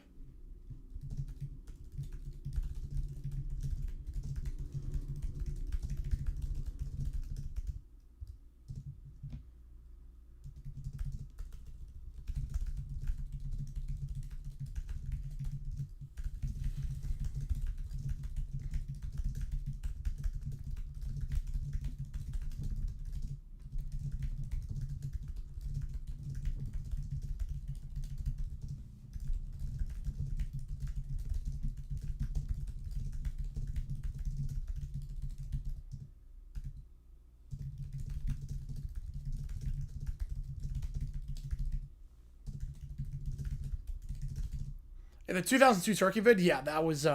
In the 2002 Turkey vid, yeah, that was,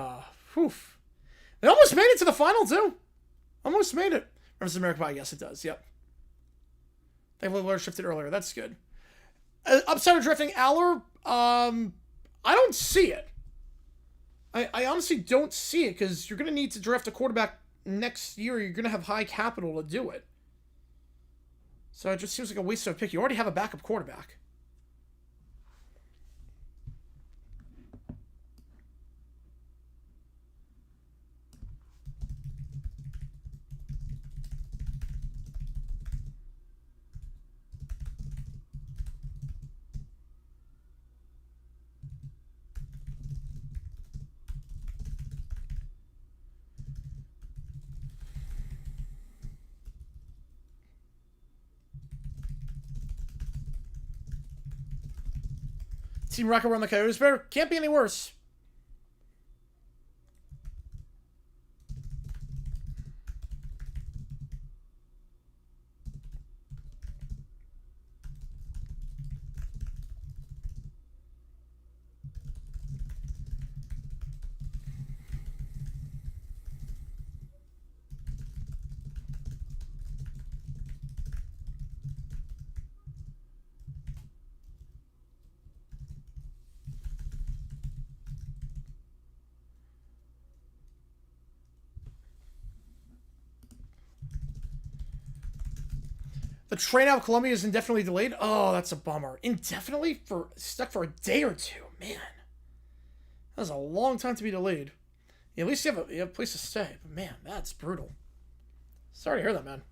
whew. They almost made it to the final, too. Almost made it. Remember American Pie? Yes, it does, yep. Thankfully, Lawler shifted earlier. That's good. Upside of drifting, Aller, I don't see it. I honestly don't see it, because you're going to need to draft a quarterback next year. You're going to have high capital to do it. So it just seems like a waste of a pick. You already have a backup quarterback. Team Rocket run the Coyotes better. Can't be any worse. The train out of Colombia is indefinitely delayed. Oh, that's a bummer. Indefinitely? Stuck for a day or two. Man. That was a long time to be delayed. Yeah, at least you have a place to stay. But man, that's brutal. Sorry to hear that, man.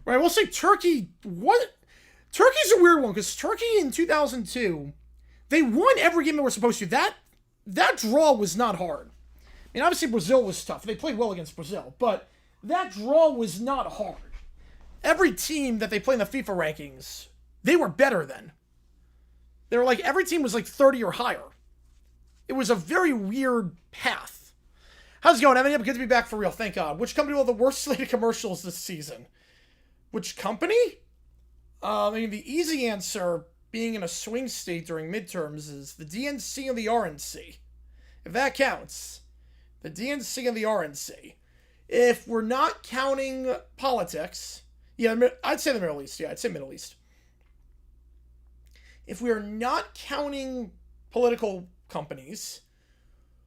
Right, we'll say Turkey. What? Turkey's a weird one because Turkey in 2002, they won every game they were supposed to. That draw was not hard. I mean, obviously Brazil was tough. They played well against Brazil, but that draw was not hard. Every team that they play in the FIFA rankings, they were better than. They were like, every team was like 30 or higher. It was a very weird path. How's it going, Evan? Good to be back for real, thank God. Which company will have the worst slated commercials this season? Which company? I mean, the easy answer, being in a swing state during midterms, is the DNC and the RNC. If that counts. The DNC and the RNC. If we're not counting politics, yeah, I'd say the Middle East. Yeah, I'd say Middle East. If we are not counting political companies,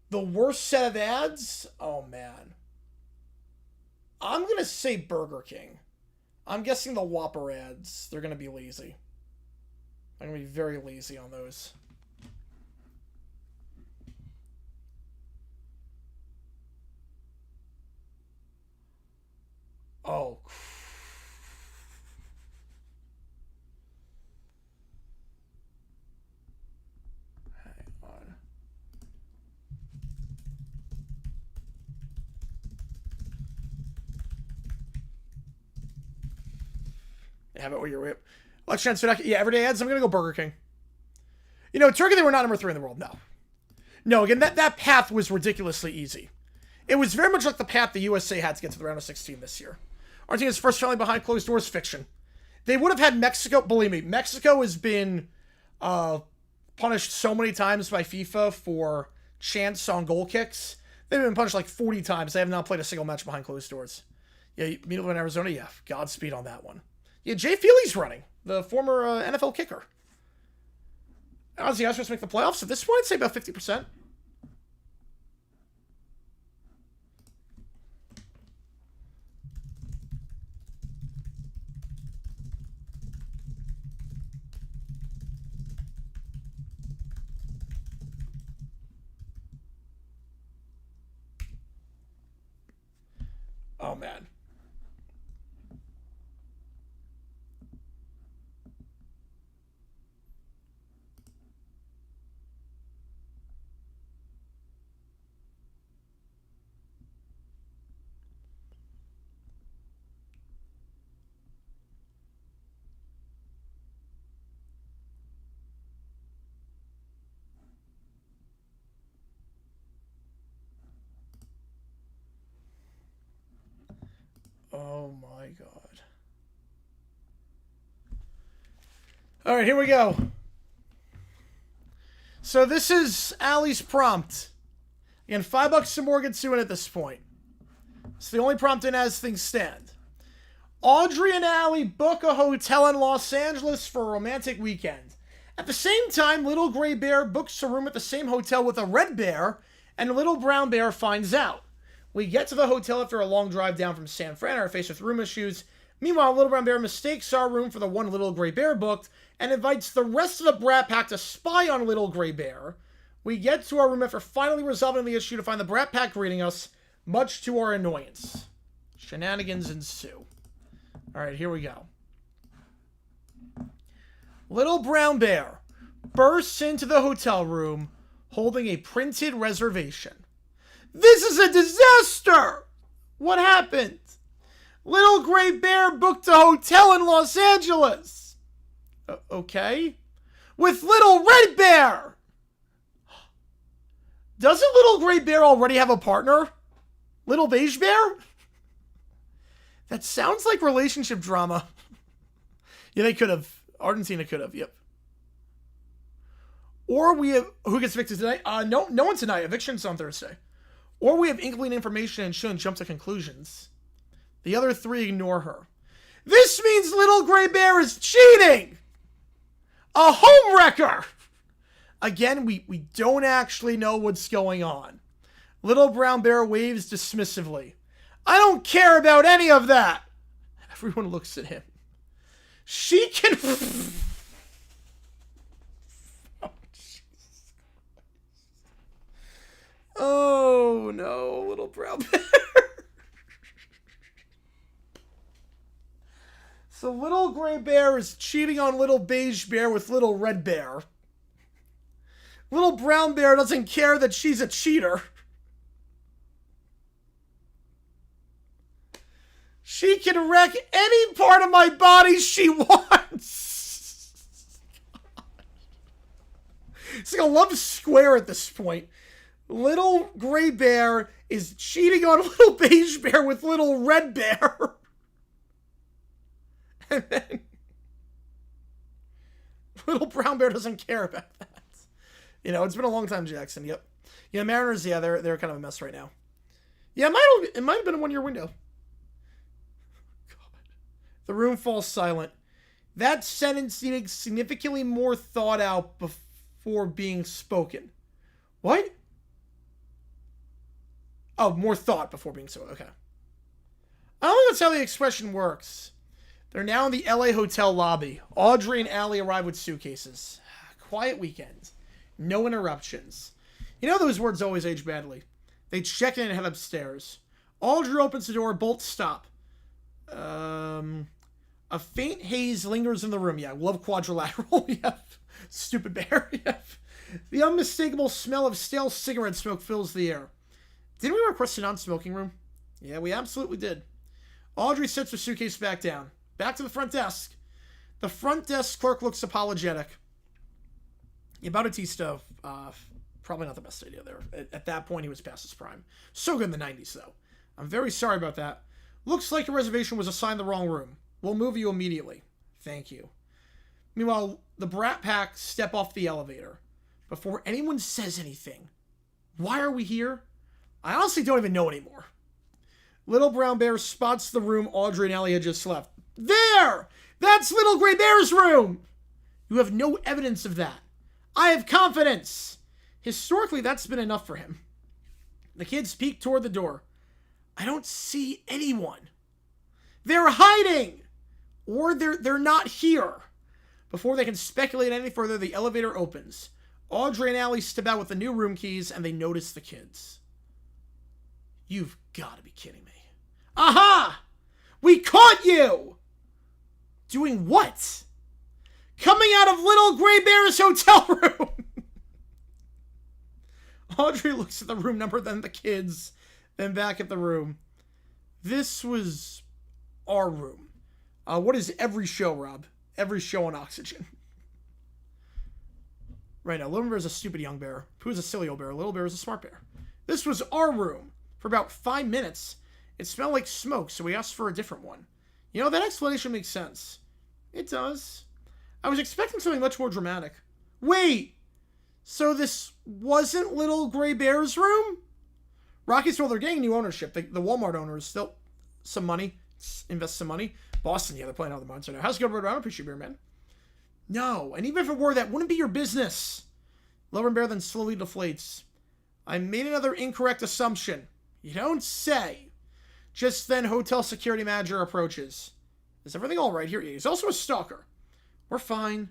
the worst set of ads, oh man. I'm going to say Burger King. I'm guessing the Whopper ads, they're going to be lazy. I'm going to be very lazy on those. Oh, hang on. Have it where you're whip. Let's transfer. Yeah, everyday ads. I'm gonna go Burger King. You know, Turkey, they were not number 3 in the world. No. Again, that path was ridiculously easy. It was very much like the path the USA had to get to the round of 16 this year. Argentina's first friendly behind closed doors fiction. They would have had Mexico. Believe me, Mexico has been punished so many times by FIFA for chance on goal kicks. They've been punished like 40 times. They have not played a single match behind closed doors. Yeah, Midland in Arizona. Yeah, Godspeed on that one. Yeah, Jay Feely's running, the former NFL kicker. How's the Astros make the playoffs? At this point, I'd say about 50%. Oh, man. Oh my God. All right, here we go. So this is Allie's prompt. Again, $5 to Morgan Sue at this point. It's the only prompt in as things stand. Audrey and Allie book a hotel in Los Angeles for a romantic weekend. At the same time, Little Gray Bear books a room at the same hotel with a red bear, and Little Brown Bear finds out. We get to the hotel after a long drive down from San Fran and are faced with room issues. Meanwhile, Little Brown Bear mistakes our room for the one Little Gray Bear booked and invites the rest of the Brat Pack to spy on Little Gray Bear. We get to our room after finally resolving the issue to find the Brat Pack greeting us, much to our annoyance. Shenanigans ensue. Alright, here we go. Little Brown Bear bursts into the hotel room holding a printed reservation. This is a disaster! What happened? Little Gray Bear booked a hotel in Los Angeles. Okay. With Little Red Bear. Doesn't Little Gray Bear already have a partner? Little Beige Bear? That sounds like relationship drama. Yeah, they could have. Argentina could have, yep. Or we have... Who gets evicted tonight? No one tonight. Eviction's on Thursday. Or we have inkling information and shouldn't jump to conclusions. The other 3 ignore her. This means Little Gray Bear is cheating! A homewrecker! Again, we don't actually know what's going on. Little Brown Bear waves dismissively. I don't care about any of that! Everyone looks at him. She can... Oh, no, Little Brown Bear. So little gray bear is cheating on little beige bear with little red bear. Little brown bear doesn't care that she's a cheater. She can wreck any part of my body she wants. It's like a love square at this point. Little gray bear is cheating on little beige bear with little red bear. And then little brown bear doesn't care about that. You know, it's been a long time, Jackson. Yep. Yeah, Mariners, yeah, they're kind of a mess right now. Yeah, it might have been a 1-year window. God. The room falls silent. That sentence needed significantly more thought out before being spoken. What? Oh, more thought before being spoken. Okay. I don't think that's how the expression works. They're now in the LA hotel lobby. Audrey and Allie arrive with suitcases. Quiet weekend. No interruptions. You know those words always age badly. They check in and head upstairs. Audrey opens the door. Both stop. A faint haze lingers in the room. Yeah, love quadrilateral. Yep. Stupid bear. Yep. The unmistakable smell of stale cigarette smoke fills the air. Didn't we request a non-smoking room? Yeah, we absolutely did. Audrey sets her suitcase back down. Back to the front desk. The front desk clerk looks apologetic. Yeah, Bautista, probably not the best idea there. At that point, he was past his prime. So good in the 90s, though. I'm very sorry about that. Looks like your reservation was assigned the wrong room. We'll move you immediately. Thank you. Meanwhile, the Brat Pack step off the elevator. Before anyone says anything. Why are we here? I honestly don't even know anymore. Little Brown Bear spots the room Audrey and Allie had just left. There! That's Little Gray Bear's room! You have no evidence of that. I have confidence! Historically, that's been enough for him. The kids peek toward the door. I don't see anyone. They're hiding! Or they're not here. Before they can speculate any further, the elevator opens. Audrey and Allie step out with the new room keys, and they notice the kids. You've got to be kidding me. Aha! We caught you! Doing what? Coming out of Little Gray Bear's hotel room! Audrey looks at the room number, then the kids, then back at the room. This was our room. What is every show, Rob? Every show on Oxygen. Right now, Little Bear is a stupid young bear. Pooh's a silly old bear. Little Bear is a smart bear. This was our room. For about 5 minutes, it smelled like smoke, so we asked for a different one. You know, that explanation makes sense. It does. I was expecting something much more dramatic. Wait! So this wasn't Little Gray Bear's room? Rockies told they're getting new ownership. The Walmart owners, they'll some money, invest some money. Boston, yeah, they're playing out the months right now. How's it going, Road? I appreciate beer, man. No, and even if it were, that wouldn't be your business. Lower Bear then slowly deflates. I made another incorrect assumption. You don't say. Just then, hotel security manager approaches. Is everything all right here? He's also a stalker. We're fine.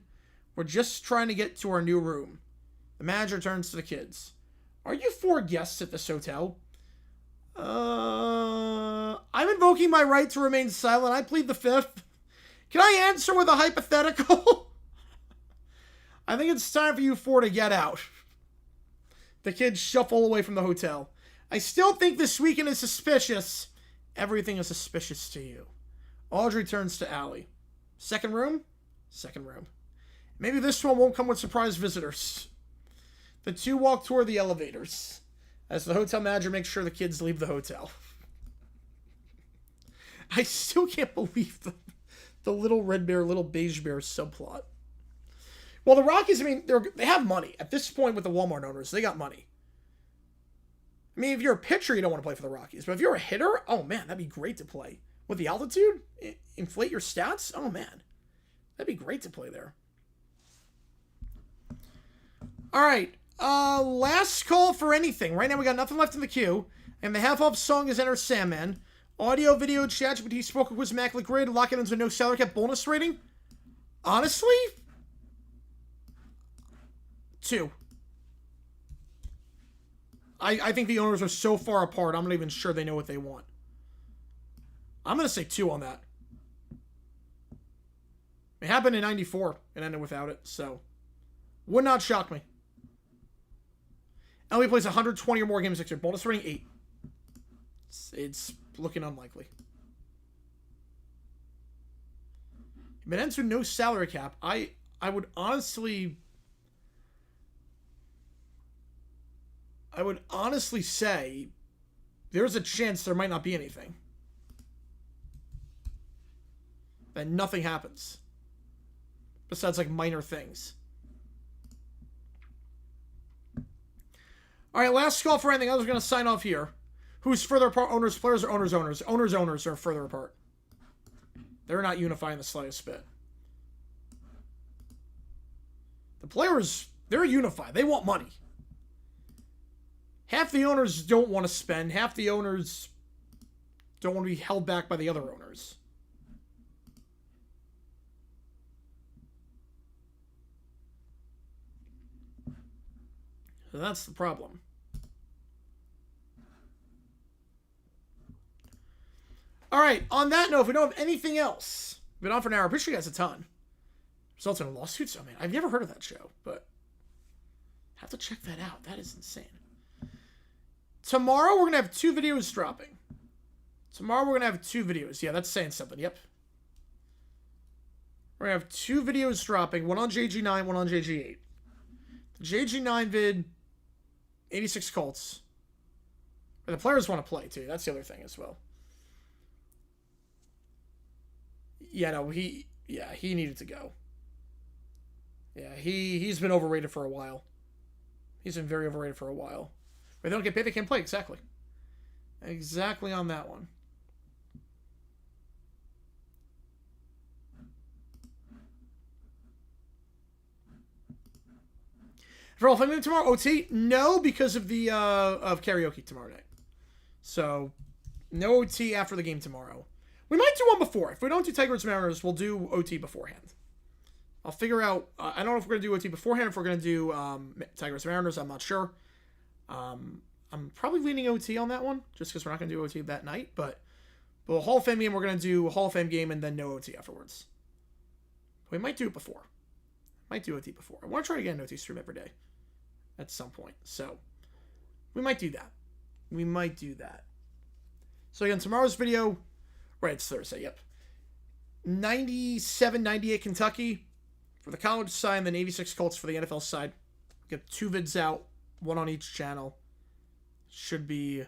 We're just trying to get to our new room. The manager turns to the kids. Are you 4 guests at this hotel? I'm invoking my right to remain silent. I plead the 5th. Can I answer with a hypothetical? I think it's time for you 4 to get out. The kids shuffle away from the hotel. I still think this weekend is suspicious. Everything is suspicious to you. Audrey turns to Allie. Second room? Second room. Maybe this one won't come with surprise visitors. The two walk toward the elevators as the hotel manager makes sure the kids leave the hotel. I still can't believe the little red bear, little beige bear subplot. Well, the Rockies, I mean, they have money. At this point with the Walmart owners, they got money. I mean, if you're a pitcher, you don't want to play for the Rockies. But if you're a hitter, oh, man, that'd be great to play. With the altitude, inflate your stats, oh, man. That'd be great to play there. All right, last call for anything. Right now, we got nothing left in the queue. And the half-off song is Enter Sandman. Audio, video, chat, GPT, spoken quiz, immaculate grade, lock it into no salary cap bonus rating. Honestly, 2. I think the owners are so far apart, I'm not even sure they know what they want. I'm going to say 2 on that. It happened in 94 and ended without it, so would not shock me. LA plays 120 or more games next year. Bonus rating 8. It's looking unlikely. But ends with no salary cap. I would honestly say there's a chance there might not be anything. That nothing happens. Besides like minor things. Alright, last call for anything. I was going to sign off here. Who's further apart? Owners, players, or owners, owners? Owners, owners are further apart. They're not unifying the slightest bit. The players, they're unified. They want money. Half the owners don't want to spend. Half the owners don't want to be held back by the other owners. So that's the problem. All right, on that note, if we don't have anything else, we've been on for an hour. I appreciate you guys a ton. Results in lawsuits? Oh, man, I've never heard of that show, but have to check that out. That is insane. Tomorrow, we're going to have 2 videos dropping. Tomorrow, we're going to have 2 videos. Yeah, that's saying something. Yep. We're going to have 2 videos dropping. One on JG9, one on JG8. The JG9 vid, 86 Colts. And the players want to play, too. That's the other thing as well. Yeah, no, he needed to go. Yeah, he's been overrated for a while. He's been very overrated for a while. If they don't get paid, they can't play. Exactly. Exactly on that one. For all family tomorrow, OT? No, because of the of karaoke tomorrow night. So, no OT after the game tomorrow. We might do one before. If we don't do Tigers Mariners, we'll do OT beforehand. I'll figure out. I don't know if we're going to do OT beforehand. If we're going to do Tigers Mariners, I'm not sure. I'm probably leaning OT on that one, just because we're not going to do OT that night. But Hall of Fame game, we're going to do a Hall of Fame game and then no OT afterwards. We might do it before. Might do OT before. I want to try to get an OT stream every day at some point. So we might do that. We might do that. So again, tomorrow's video. Right, it's Thursday, yep. 97-98 Kentucky for the college side, and then 86 Colts for the NFL side. Get 2 vids out, 1 on each channel. Should be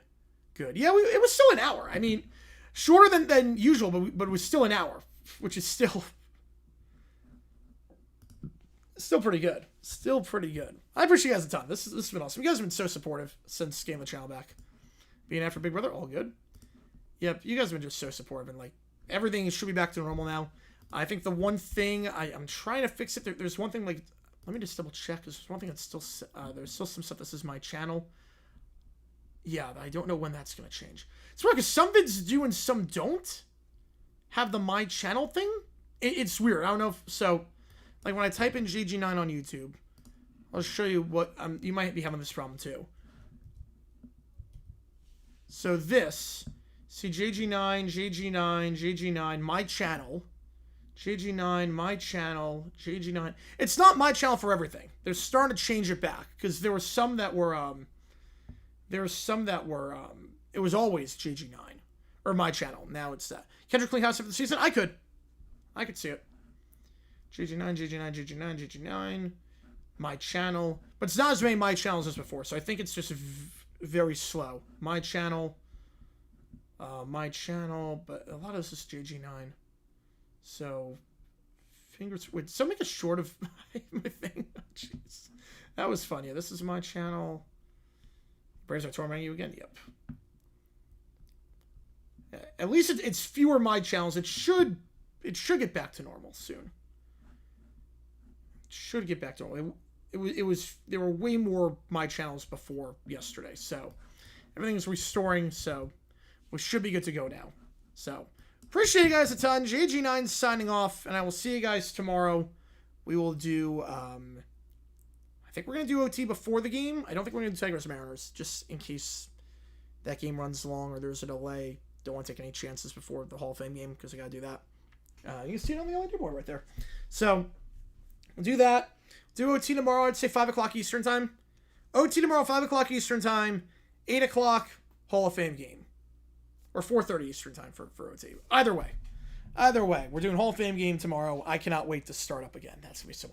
good. Yeah, it was still an hour. I mean, shorter than usual, but it was still an hour, which is still pretty good. Still pretty good. I appreciate you guys a ton. This has been awesome. You guys have been so supportive since getting the channel back. Being after Big Brother, all good. Yep, you guys have been just so supportive, and like everything should be back to normal now. I think the one thing I'm trying to fix it. There's one thing, like, let me just double check. There's one thing that's still there's still some stuff that says my channel. Yeah, I don't know when that's gonna change. It's weird because some vids do and some don't have the my channel thing. It's weird. I don't know if so. Like when I type in JG9 on YouTube, I'll show you what you might be having this problem too. So this. See, JG9, my channel. JG9, my channel, JG9. It's not my channel for everything. They're starting to change it back. Because there were some that were, it was always JG9. Or my channel. Now it's that. Kendrick Clean House of the season? I could see it. JG9, my channel. But it's not as many my channels as before. So I think it's just very slow. My channel. But a lot of this is JG9. So, fingers. Wait, so make a short of my thing. Oh, jeez. That was fun. Yeah, this is my channel. Braves are tormenting you again? Yep. At least it's fewer my channels. It should get back to normal soon. It should get back to normal. There were way more my channels before yesterday. So, everything's restoring. So, we should be good to go now. So, appreciate you guys a ton. JG9 signing off, and I will see you guys tomorrow. We will do, I think we're going to do OT before the game. I don't think we're going to do Tigers Mariners, just in case that game runs long or there's a delay. Don't want to take any chances before the Hall of Fame game, because I got to do that. You can see it on the LED board right there. So we'll do that. Do OT tomorrow. I'd say 5 o'clock Eastern time. OT tomorrow, 5 o'clock Eastern time. 8 o'clock Hall of Fame game. Or 4:30 Eastern time for OT. Either way, we're doing Hall of Fame game tomorrow. I cannot wait to start up again. That's going to be so much